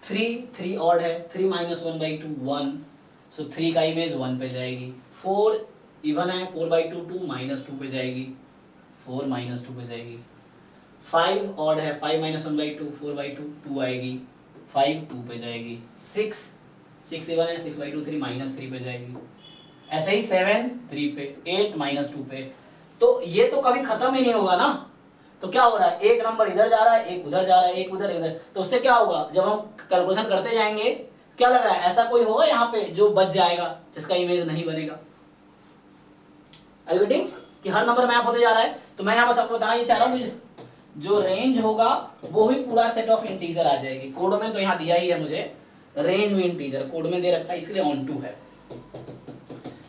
3 ऑड है, 3 - 1/2 1, सो 3 का इमेज 1 पे जाएगी। 4 इवन है, 4/2 2 -2 पे जाएगी, 4 -2 पे जाएगी। 5 ऑड है, 5 - 1/2 4/2 2 आएगी, 5 2 पे जाएगी। 6 इवन है, 6/2 3 -3 पे जाएगी। ऐसे ही 7 3 पे, 8 -2 पे। तो ये तो कभी खत्म ही नहीं होगा ना, तो क्या हो रहा है, एक नंबर इधर जा रहा है, एक उधर जा रहा है, एक उधर इधर, तो उससे क्या होगा, जब हम कैलकुलेशन करते जाएंगे, क्या लग रहा है ऐसा कोई होगा यहाँ पे जो बच जाएगा, जिसका इमेज नहीं बनेगा? कि हर नंबर मैप होते जा रहा है। तो मैं यहाँ बस आपको बताना ये चाह रहा हूँ, जो रेंज होगा वो भी पूरा सेट ऑफ इंटीजर आ जाएगी। कोड में तो यहाँ दिया ही है मुझे, रेंज में इंटीजर कोड में दे रखा है, इसलिए ऑन टू है।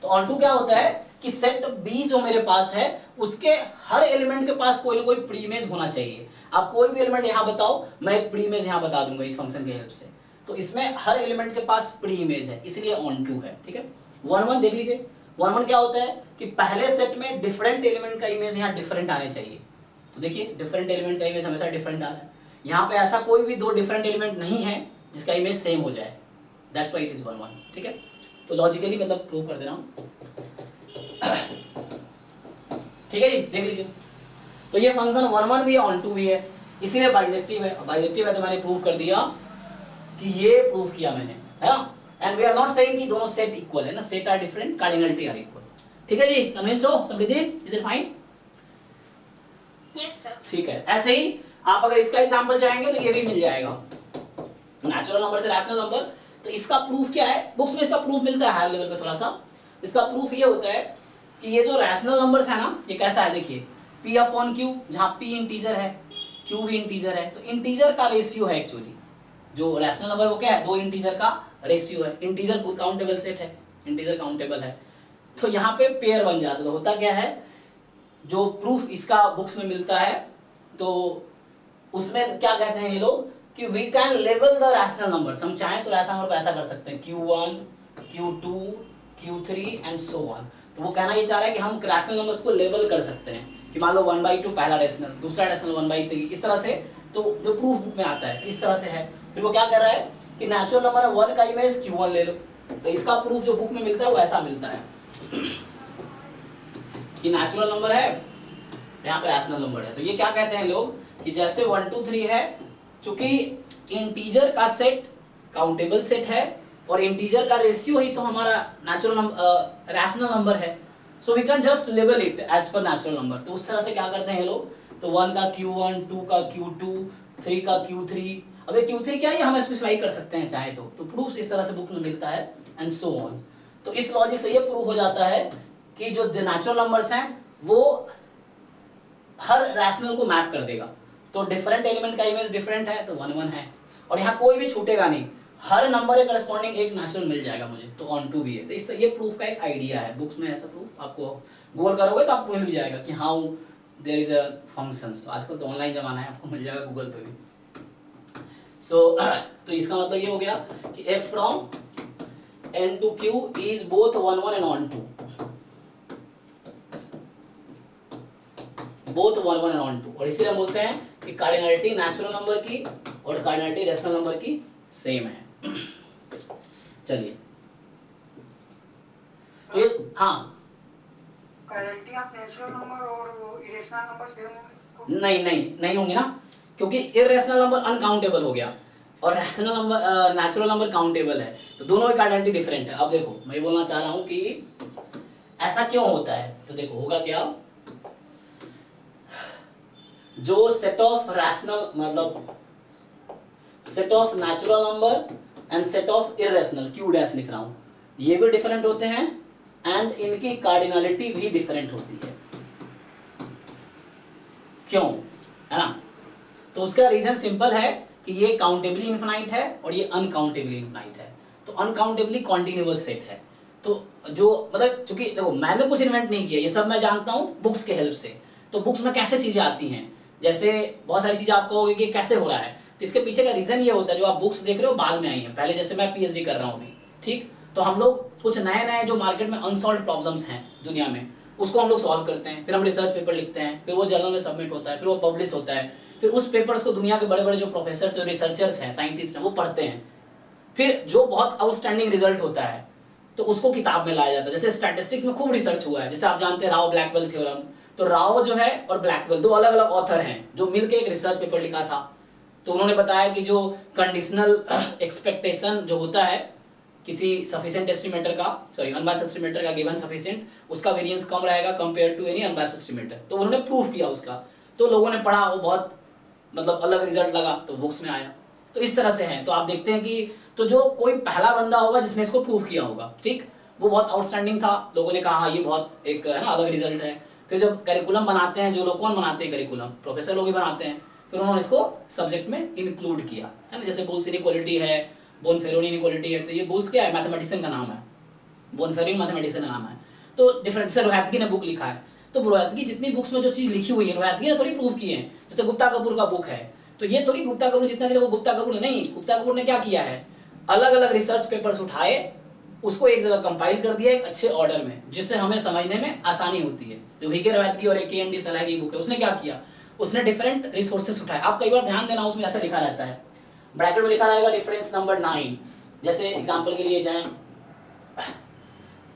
तो ऑन टू क्या होता है कि सेट बी जो मेरे पास है उसके हर एलिमेंट के पास कोई ना कोई प्री इमेज होना चाहिए। आप कोई भी एलिमेंट यहाँ बताओ, मैं एक प्री इमेज यहाँ बता दूंगा इस फंक्शन के हेल्प से। तो इसमें हर एलिमेंट के पास प्री इमेज है, इसलिए ऑन टू है, ठीक है। 1 1 देख लीजिए, 1 1 क्या होता है कि पहले सेट में डिफरेंट एलिमेंट का इमेज यहाँ डिफरेंट आने चाहिए। तो देखिए डिफरेंट एलिमेंट का इमेज हमेशा डिफरेंट आ रहा है, यहाँ पे ऐसा कोई भी 2 डिफरेंट एलिमेंट नहीं है जिसका इमेज सेम हो जाए, दैट्स व्हाई इट इज 1 1, ठीक है। तो लॉजिकली मतलब प्रूव कर दे रहा हूँ, ठीक है जी, देख लीजिए। तो ये फंक्शन 1 1 भी है, ऑन टू भी है, इसीलिए बाइजेक्टिव है। बाइजेक्टिव है तो मैंने प्रूव कर दिया कि ये प्रूव किया मैंने, है ना। And we are not saying कि दोनों सेट इक्वल है ना, set are different, cardinality are equal, ठीक है जी। कन्विंस्ड हो Samriddhi? Is it fine? Yes sir. ठीक है, ऐसे ही आप अगर इसका एग्जांपल चाहेंगे तो ये भी मिल जाएगा, नेचुरल नंबर से रैशनल नंबर। तो इसका प्रूफ क्या है, बुक्स में इसका प्रूफ मिलता है हायर लेवल पे थोड़ा सा। इसका प्रूफ ये होता है कि ये जो रैशनल नंबर्स है ना, ये कैसा है देखिए, P/Q, जहाँ P इंटीजर है, Q भी इंटीजर है, तो इंटीजर का रेशियो है एक्चुअली। जो रैशनल नंबर वो क्या है, 2 इंटीजर का रेशियो है। इंटीजर काउंटेबल सेट है, इंटीजर काउंटेबल है, तो यहाँ पे पेयर बन जाता है। तो होता क्या है, जो प्रूफ इसका बुक्स में मिलता है तो उसमें क्या कहते हैं ये लोग कि we can label the rational numbers. हम चाहें तो रैशनल नंबर को ऐसा कर सकते हैं, Q1 Q2 Q3 and so on. तो वो कहना ये चाह रहा है कि हम रैशनल नंबर्स को लेबल कर सकते हैं कि मान लो 1/2 पहला रैशनल, दूसरा रैशनल 1/3, इस तरह से। तो जो प्रूफ बुक में आता है इस तरह से है। फिर वो क्या कर रहा है कि नेचुरल नंबर 1 का इमेज Q1 ले लो, तो इसका प्रूफ जो बुक में मिलता है वो ऐसा मिलता है कि नेचुरल नंबर है, यहाँ पे रैशनल नंबर है। तो ये क्या कहते हैं लोग कि जैसे 1 2 3 है, चूंकि इंटीजर का सेट काउंटेबल सेट है और इंटीजर का रेशियो ही तो हमारा नेचुरल रैशनल नंबर है, so we can just label it as per natural number. तो उस तरह से क्या करते हैं लोग, तो 1 का Q1, 2 का Q2, 3 का Q3। अब ये Q3 क्या है, हम स्पेसिफाई कर सकते हैं चाहे तो प्रूफ इस तरह से बुक में मिलता है एंड सो ऑन। तो इस लॉजिक से ये प्रूव हो जाता है कि जो नेचुरल नंबर्स हैं वो हर रैशनल को मैप कर देगा। तो डिफरेंट एलिमेंट का इमेज डिफरेंट है तो 1 1 है, और यहाँ कोई भी छूटेगा नहीं, हर नंबर के करस्पॉन्डिंग एक नेचुरल मिल जाएगा मुझे, तो ऑन टू भी है। तो इससे ये प्रूफ का एक आइडिया है, बुक्स में ऐसा प्रूफ आपको गूगल करोगे तो आपको मिल जाएगा कि how there is a functions. तो आजकल तो ऑनलाइन जमाना है, आपको मिल जाएगा गूगल पे भी। सो तो इसका मतलब ये हो गया कि f from n to q is both 1 1 and on 2, both 1 1 and on 2। और इसीलिए हम बोलते हैं कि कार्डिनलिटी नेचुरल नंबर की और कार्डिनलिटी रैशनल नंबर की सेम है। चलिए तो हाँ, कार्डिनलिटी ऑफ नेचुरल नंबर और इरेशनल नंबर सेम नहीं होंगे ना, क्योंकि इरेशनल नंबर अनकाउंटेबल हो गया और rational number natural number countable है, तो दोनों की आइडेंटिटी डिफरेंट है। अब देखो मैं बोलना चाह रहा हूं कि ऐसा क्यों होता है, तो देखो होगा क्या, जो सेट ऑफ रैशनल मतलब set of natural number and set of irrational, Q dash लिख रहा हूं, ये भी डिफरेंट होते हैं एंड इनकी कार्डिनलिटी भी डिफरेंट होती है। क्यों, है ना? तो उसका रीजन सिंपल है कि ये काउंटेबली इनफाइनाइट है और ये अनकाउंटेबली इनफाइनाइट है। तो अनकाउंटेबली कॉन्टिन्यूअस सेट है। तो जो मतलब चूंकि देखो मैंने कुछ इन्वेंट नहीं किया, ये सब मैं जानता हूँ बुक्स के हेल्प से। तो बुक्स में कैसे चीजें आती हैं, जैसे बहुत सारी चीजें आप कहोगे कि कैसे हो रहा है, तो इसके पीछे का रीजन ये होता है, जो आप बुक्स देख रहे हो बाद में आई हैं, पहले जैसे मैं पीएचडी कर रहा हूँ अभी, ठीक, तो हम लोग कुछ नए नए जो मार्केट में अनसॉल्व प्रॉब्लम्स हैं दुनिया में, उसको हम लोग सॉल्व करते हैं, फिर हम रिसर्च पेपर लिखते हैं, फिर वो जर्नल में सबमिट होता है, फिर वो पब्लिश होता है, फिर उस पेपर्स को दुनिया के बड़े बड़े जो प्रोफेसर जो रिसर्चर्स हैं, साइंटिस्ट हैं, वो पढ़ते हैं, फिर जो बहुत आउटस्टैंडिंग रिजल्ट होता है तो उसको किताब में लाया जाता है। जैसे स्टैटिस्टिक्स में खूब रिसर्च हुआ है, जैसे आप जानते हैं राव ब्लैकवेल थ्योरम, तो राव जो है और ब्लैकवेल दो अलग अलग ऑथर हैं जो मिलकर एक रिसर्च पेपर लिखा था। तो उन्होंने बताया कि जो कंडीशनल एक्सपेक्टेशन जो होता है किसी सफिशिएंट एस्टिमेटर का, सॉरी अनबायस्ड एस्टिमेटर का गिवन सफिशिएंट, उसका वेरिएंस कम रहेगा compare to any unbiased estimator. तो उन्होंने प्रूफ किया उसका, तो लोगों ने पढ़ा, वो बहुत मतलब अलग रिजल्ट लगा, तो बुक्स में आया। तो इस तरह से है। तो आप देखते हैं कि तो जो कोई पहला बंदा होगा जिसने इसको प्रूफ किया होगा, ठीक, वो बहुत आउटस्टैंडिंग था, लोगों ने कहा हाँ ये बहुत एक है ना अलग रिजल्ट है। फिर जब करिकुलम बनाते हैं, जो लोग कौन बनाते हैं करिकुलम, प्रोफेसर लोग ही बनाते हैं, फिर उन्होंने इसको सब्जेक्ट में इंक्लूड किया, है ना। जैसे बुल्स इनइक्वालिटी है, बोनफेरोनी इनइक्वालिटी है, तो ये बुल्स क्या है, मैथमेटिशियन का नाम है, बोनफेरोनी मैथमेटिशियन का नाम है। तो डिफरेंट से रोहतगी ने बुक लिखा है, तो रोहतगी जितनी बुक्स में जो चीज लिखी हुई है रोहतगी ने थोड़ी प्रूव की है। जैसे गुप्ता कपूर का बुक है, तो ये थोड़ी गुप्ता कपूर जितना वो गुप्ता कपूर नहीं, गुप्ता कपूर ने क्या किया है, अलग अलग रिसर्च पेपर्स उठाए, उसको एक जगह कंपाइल कर दिया एक अच्छे ऑर्डर में, जिससे हमें समझने में आसानी होती है। जो वीके रोहतगी और केएमडी सलाह की बुक है, उसने क्या किया, उसने डिफरेंट रिसोर्सेस उठाए। आप कई बार ध्यान देना, उसमें ऐसा लिखा रहता है, ब्रैकेट में लिखा रहेगा रेफरेंस नंबर 9। जैसे एग्जांपल के लिए जाएं,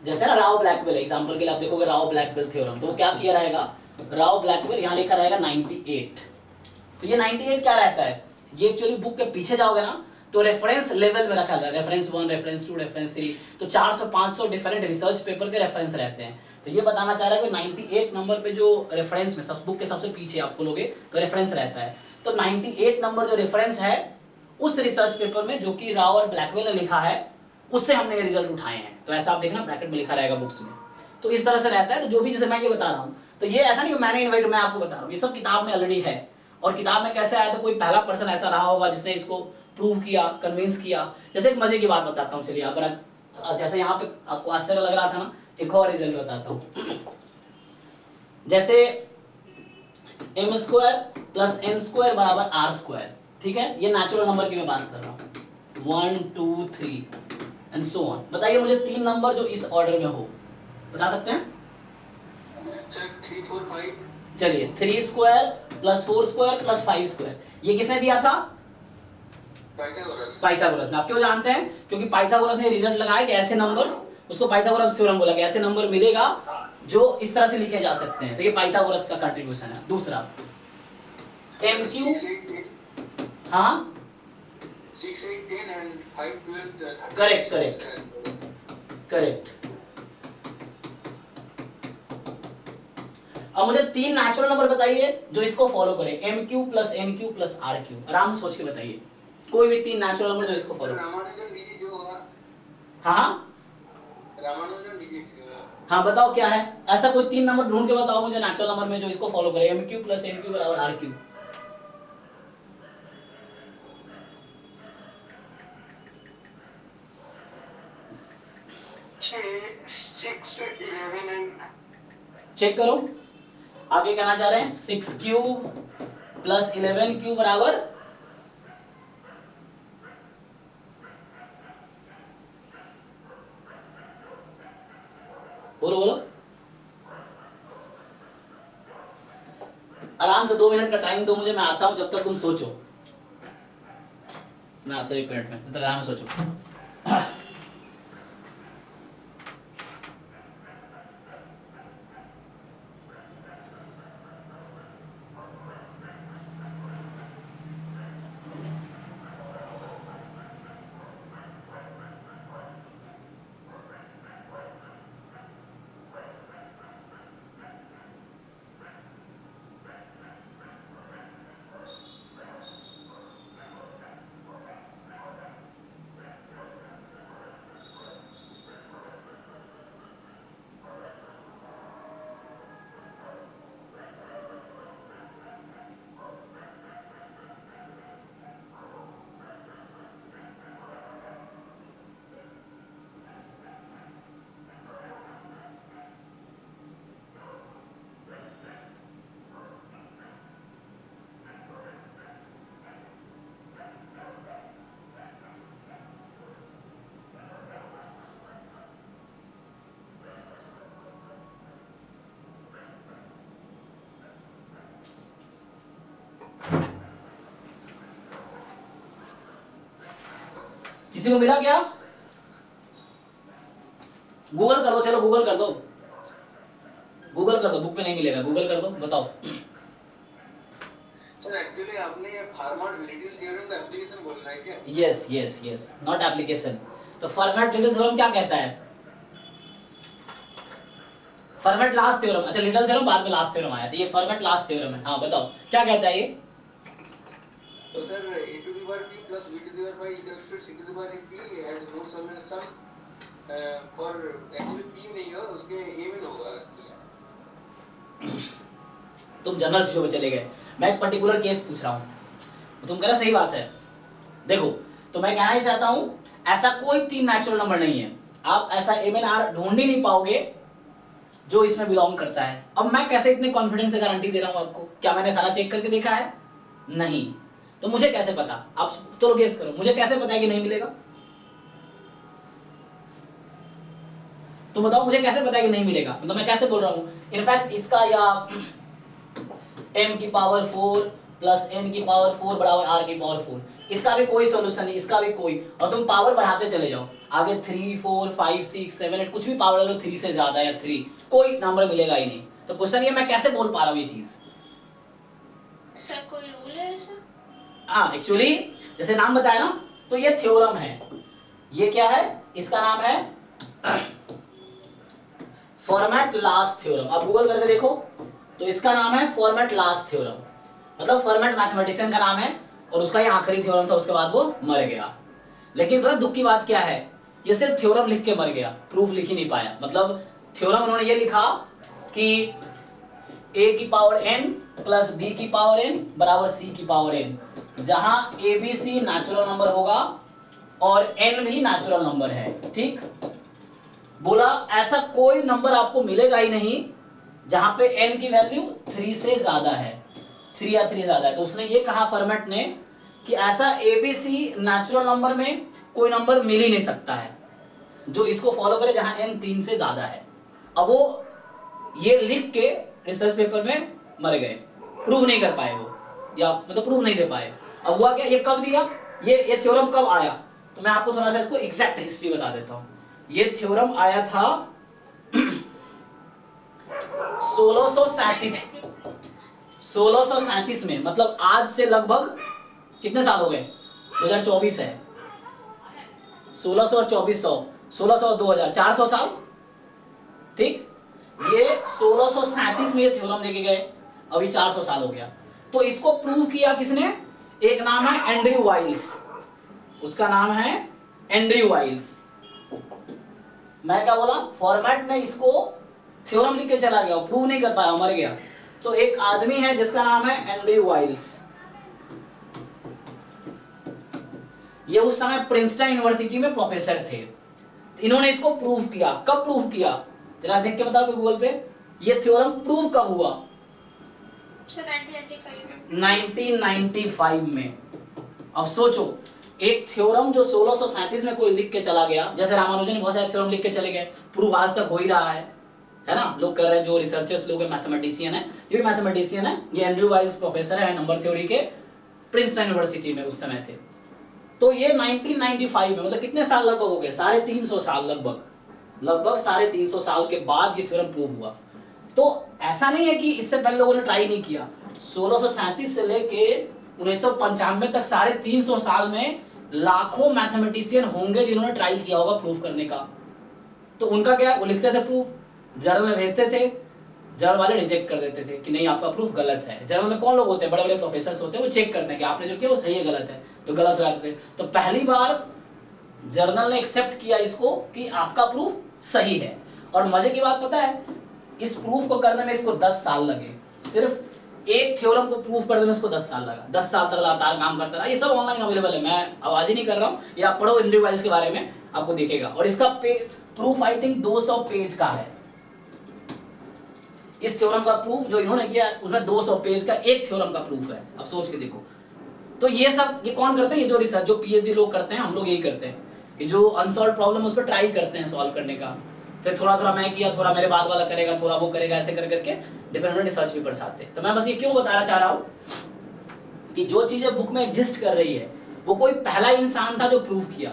जैसे ना राव ब्लैकवेल, एग्जांपल के लिए आप देखोगे राव ब्लैकवेल थ्योरम, तो वो क्या किया रहेगा, राव ब्लैकवेल यहाँ लिखा रहेगा 98। तो ये 98 क्या रहता है, ये एक्चुअली बुक के पीछे जाओगे ना तो रेफरेंस लेवल में रखा था, रेफरेंस 1, रेफरेंस 2, रेफरेंस 3, तो 400-500 डिफरेंट रिसर्च पेपर के रेफरेंस रहते हैं। तो ये बताना चाह रहा है कि 98 नंबर पे जो रेफरेंस में सब बुक के सबसे पीछे आप खोलोगे तो रेफरेंस रहता है। तो 98 नंबर जो रेफरेंस है उस रिसर्च पेपर में जो कि राव और ब्लैकवेल ने लिखा है, उससे हमने ये रिजल्ट उठाए हैं। तो ऐसा आप देखना ब्रैकेट में लिखा रहेगा बुक्स में। तो इस तरह से रहता है। तो जो भी जैसे मैं ये बता रहा हूँ, तो ये ऐसा नहीं कि मैंने इन्वाइट, मैं आपको बता रहा हूँ, ये सब किताब में ऑलरेडी है। और किताब में कैसे आया, तो कोई पहला पर्सन ऐसा रहा होगा जिसने इसको प्रूव किया, कन्विंस किया। जैसे एक मजे की बात बताता हूँ, चलिए आप जैसे यहाँ पे आपको आश्चर्य लग रहा था ना, एक और रिजल्ट बताता हूँ। जैसे m² + n² = r², ठीक है, ये नेचुरल नंबर की मैं बात कर रहा हूँ, 1 2 3 एंड सो ऑन। बताइए मुझे 3 नंबर जो इस ऑर्डर में हो, बता सकते हैं? सर 3 4 5। चलिए 3² + 4² + 5², ये किसने दिया था? पाइथागोरस ने। आप क्यों जानते हैं? क्योंकि पाइथागोरस ने रिजल्ट लगाया कि ऐसे नंबर्स, उसको पाइथागोरस थ्योरम बोला कि ऐसे नंबर मिलेगा जो इस तरह से लिखे जा सकते हैं। तो ये पाइथागोरस का कंट्रीब्यूशन है। दूसरा MQ, हाँ 6 8 10 and 5 12 करेक्ट। अब मुझे 3 नेचुरल नंबर बताइए जो इसको फॉलो करें, MQ + NQ + RQ। आराम से सोच के बताइए, कोई भी 3 नेचुरल नंबर जो इसको फॉलो करें। रामानुजन डिजिट जो होगा, हाँ रामानुजन डिजिट। हाँ बताओ क्या है, ऐसा कोई 3 नंबर ढूंढ के बताओ मुझे नेचुरल नंबर में जो इसको फॉलो करे, MQ + NQ = RQ। 6 11 and check करो, आप ये कहना चाह रहे हैं 6Q + 11Q बराबर बोलो बोलो, आराम से 2 मिनट का टाइम दो मुझे, मैं आता हूं, जब तक तुम सोचो। मैं आता हूं 1 मिनट में, तब तक आराम से सोचो। किसी को मिला क्या? गूगल कर दो, चलो गूगल कर दो, गूगल कर दो, बुक में नहीं मिलेगा, गूगल कर दो, बताओ। सर एक्चुअली आपने ये फॉर्मेट-लिटिल थ्योरम का एप्लीकेशन बोलना है क्या? Yes yes yes, not application. तो फॉर्मेट-लिटिल थ्योरम क्या कहता है? फॉर्मेट लास्ट थ्योरम, अच्छा लिटिल थ्योरम बाद में लास्ट थ्योरम आया, तो ये फॉर्मेट लास्ट थ्योरम है। हाँ बताओ क्या कहता है ये? तो sir a to the power b plus b to the power y equals to c to the power p has no solution for actually p नहीं है, उसके a में होगा एक्चुअली। तुम जनरल चीजों में चले गए, मैं एक पर्टिकुलर केस पूछ रहा हूँ, तुम कह रहे सही बात है। देखो तो मैं कहना ही चाहता हूँ ऐसा कोई 3 नेचुरल नंबर नहीं है, आप ऐसा MNR ढूंढ ही नहीं पाओगे जो इसमें बिलोंग करता है। अब मैं कैसे इतने कॉन्फिडेंस से गारंटी दे रहा हूँ आपको? क्या मैंने सारा चेक करके देखा है? नहीं। तो मुझे कैसे पता? आप चलो गेस करो, मुझे कैसे पता है कि नहीं मिलेगा? तो बताओ मुझे कैसे पता है कि नहीं मिलेगा? मतलब मैं कैसे बोल रहा हूँ? इनफैक्ट इसका या m की पावर 4 प्लस n की पावर 4 बराबर r की पावर 4, इसका भी कोई सॉल्यूशन नहीं, इसका भी कोई, और तुम पावर बढ़ाते चले जाओ आगे 3 4 5 6 7 8 कुछ भी पावर लो 3 से ज्यादा या 3, कोई नंबर मिलेगा ही नहीं। तो क्वेश्चन ये मैं कैसे बोल पा रहा हूँ ये चीज? सर कोई रूल है ऐसा? हाँ एक्चुअली जैसे नाम बताया ना, तो ये थ्योरम है। ये क्या है? इसका नाम है फॉर्मेट लास्ट थ्योरम। आप गूगल करके देखो तो इसका नाम है फॉर्मेट लास्ट थ्योरम, मतलब फॉर्मेट मैथमेटिशियन का नाम है, और उसका ये आखिरी थ्योरम था, उसके बाद वो मर गया। लेकिन पता दुख की बात क्या है? ये सिर्फ थ्योरम लिख के मर गया, प्रूफ लिख ही नहीं पाया। मतलब थ्योरम उन्होंने ये लिखा कि a की पावर n प्लस b की पावर n बराबर c की पावर n, जहां a b c natural number होगा और n भी नेचुरल नंबर है। ठीक, बोला ऐसा कोई नंबर आपको मिलेगा ही नहीं जहां पे n की वैल्यू 3 से ज्यादा है, 3 या 3 ज्यादा है। तो उसने ये कहा फॉर्मेट ने कि ऐसा ABC नेचुरल नंबर में कोई नंबर मिल ही नहीं सकता है जो इसको फॉलो करे जहां n 3 से ज्यादा है। अब वो ये लिख के रिसर्च पेपर में मर गए, प्रूव नहीं कर पाए वो, या मतलब प्रूव नहीं दे पाए। अब हुआ क्या? ये कब दिया? ये थ्योरम कब आया? तो मैं आपको थोड़ा सा इसको एग्जैक्ट हिस्ट्री बता देता हूं। ये थ्योरम आया था 1637 में, मतलब आज से लगभग कितने साल हो गए? 2024 है, 1600 और 2400, 1600 और 2000, 400 साल। ठीक, ये 1637 में ये थ्योरम देके गए, अभी 400 साल हो गया। तो इसको प्रूव किया किसने? एक नाम है एंड्रयू वाइल्स, उसका नाम है एंड्रयू वाइल्स। मैं क्या बोला? फॉर्मेट ने इसको थ्योरम लिख के चला गया, प्रूव नहीं कर पाया, मर गया। तो एक आदमी है जिसका नाम है एंड्रयू वाइल्स, ये उस समय प्रिंसटन यूनिवर्सिटी में प्रोफेसर थे। इन्होंने इसको प्रूव किया। कब प्रूव किया? जरा देख के बताओ गूगल पे, ये थ्योरम प्रूव कब हुआ? सर 1995 में। अब सोचो, एक थ्योरम जो 1637 में कोई लिख के चला गया, जैसे रामानुजन ने बहुत सारे थ्योरम लिख के चले गए, प्रूव आज तक हो ही रहा है ना, लोग कर रहे हैं, जो रिसर्चर्स लोग हैं, मैथमेटिशियन है, ये भी मैथमेटिशियन है। ये एंड्रयू वाइल्स प्रोफेसर है नंबर थ्योरी के, प्रिंसटन यूनिवर्सिटी में उस समय थे। तो ये 1995 में, मतलब कितने साल लगभग हो गए? 350 साल, लगभग 350 साल के बाद ये थ्योरम प्रूव हुआ। तो ऐसा नहीं है कि इससे पहले लोगों ने ट्राई नहीं किया। 1637 से लेके 1995 तक 350 साल में लाखों मैथमेटिशियन होंगे जिन्होंने ट्राई किया होगा प्रूफ करने का। तो उनका क्या, वो लिखते थे प्रूफ, जर्नल में भेजते थे, जर्नल वाले रिजेक्ट कर देते थे कि नहीं आपका प्रूफ गलत है। जर्नल में कौन लोग होते हैं? बड़े बड़े प्रोफेसर होते हैं, वो चेक करते हैं कि आपने जो किया वो सही है गलत है, तो गलत हो जाते थे। तो पहली बार जर्नल ने एक्सेप्ट किया इसको कि आपका प्रूफ सही है। और मजे की बात पता है, इस प्रूफ को करने में इसको 10 साल लगे, सिर्फ एक थ्योरम को प्रूफ करने में इसको 10 साल लगा। 10 साल तक लगातार काम करता रहा। ये सब ऑनलाइन अवेलेबल है, मैं आवाज ही नहीं कर रहा हूँ, ये आप पढ़ो एंड्रयू वाइल्स के बारे में, आपको दिखेगा। और इसका प्रूफ आई थिंक 200 पेज का है। इस थ्योरम का प्रूफ जो इन्होंने किया उसमें 200 पेज का एक थ्योरम का प्रूफ है। अब सोच के देखो। तो ये सब ये कौन करते हैं? ये जो रिसर्च, जो पीएचडी लोग करते हैं, हम लोग यही करते हैं कि जो अनसॉल्व प्रॉब्लम उस पर ट्राई करते हैं सॉल्व करने का। फिर थोड़ा थोड़ा मैं किया, थोड़ा मेरे बाद वाला करेगा, थोड़ा वो करेगा, ऐसे कर करके डिफरेंट रिसर्च पेपर्स आते हैं। तो मैं बस ये क्यों बताना चाह रहा हूँ कि जो चीजें बुक में एग्जिस्ट कर रही है, वो कोई पहला इंसान था जो प्रूव किया,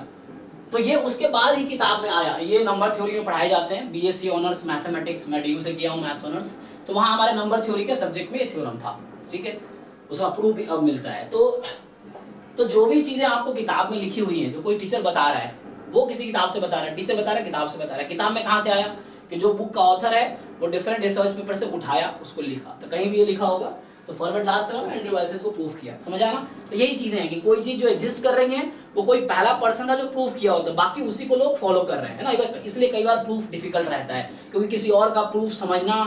तो ये उसके बाद ही किताब में आया। ये नंबर थ्योरी में पढ़ाए जाते हैं, बीएससी ऑनर्स मैथमेटिक्स, मैं डीयू से किया हूँ मैथ्स ऑनर्स, तो वहाँ हमारे नंबर थ्योरी के सब्जेक्ट में ये थ्योरम था, ठीक है, उसका प्रूफ भी अब मिलता है। तो जो भी चीजें आपको किताब में लिखी हुई हैं, जो कोई टीचर बता रहा है, वो किसी किताब से बता रहा है, टीचर बता रहा है, किताब से बता रहा है। किताब में कहाँ से आया कि जो बुक का ऑथर है वो डिफरेंट रिसर्च पेपर से उठाया, उसको लिखा, तो कहीं भी ये लिखा होगा तो फॉर्मेट लास्ट थ्योरम एंड्रयू वाल्सेस को प्रूफ किया, समझ आया ना। तो यही चीजें हैं कि कोई चीज जो एग्जिस्ट कर रही है वो कोई पहला पर्सन था जो प्रूफ किया होता है, बाकी उसी को लोग फॉलो कर रहे हैं, है ना। इसलिए कई बार प्रूफ डिफिकल्ट रहता है, क्योंकि किसी और का प्रूफ समझना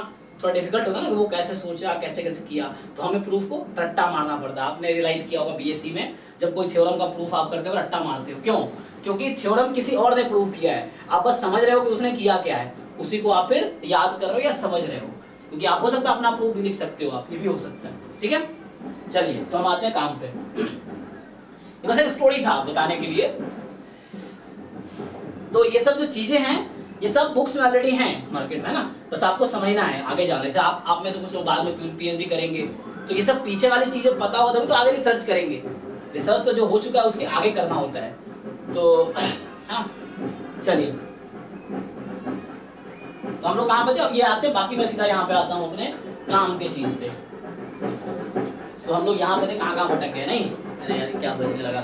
थोड़ा डिफिकल्ट होता है ना, कि वो कैसे सोचा, कैसे कैसे किया, तो हमें प्रूफ को रट्टा मारना पड़ता है। आपने रियलाइज किया होगा बीएससी में जब कोई थ्योरम का प्रूफ आप करते हो रट्टा मारते हो, क्यों? क्योंकि थ्योरम किसी और ने प्रूफ किया है, आप बस समझ रहे हो कि उसने किया क्या है, उसी को आप फिर याद कर रहे हो या समझ रहे हो, क्योंकि आप हो सकता है अपना प्रूफ भी लिख सकते हो, आप ये भी हो सकता है, ठीक है। चलिए तो हम आते हैं काम पे। ये बस एक स्टोरी था बताने के लिए। तो ये सब जो चीजें हैं ये सब बुक्स में ऑलरेडी हैं मार्केट में, है ना, बस आपको समझना है आगे जाने से। आप में से कुछ लोग बाद में पीएचडी करेंगे तो ये सब पीछे वाली चीजें पता होता है तो आगे रिसर्च करेंगे। रिसर्च तो जो हो चुका है उसके आगे करना होता है। तो हाँ चलिए, तो हम लोग कहाँ पे थे, अब ये आते हैं, बाकी मैं सीधा यहाँ पे आता हूँ अपने काम के चीज पे। तो हम लोग यहाँ पे थे, कहाँ भटक गए, नहीं अरे यार क्या बजने लगा।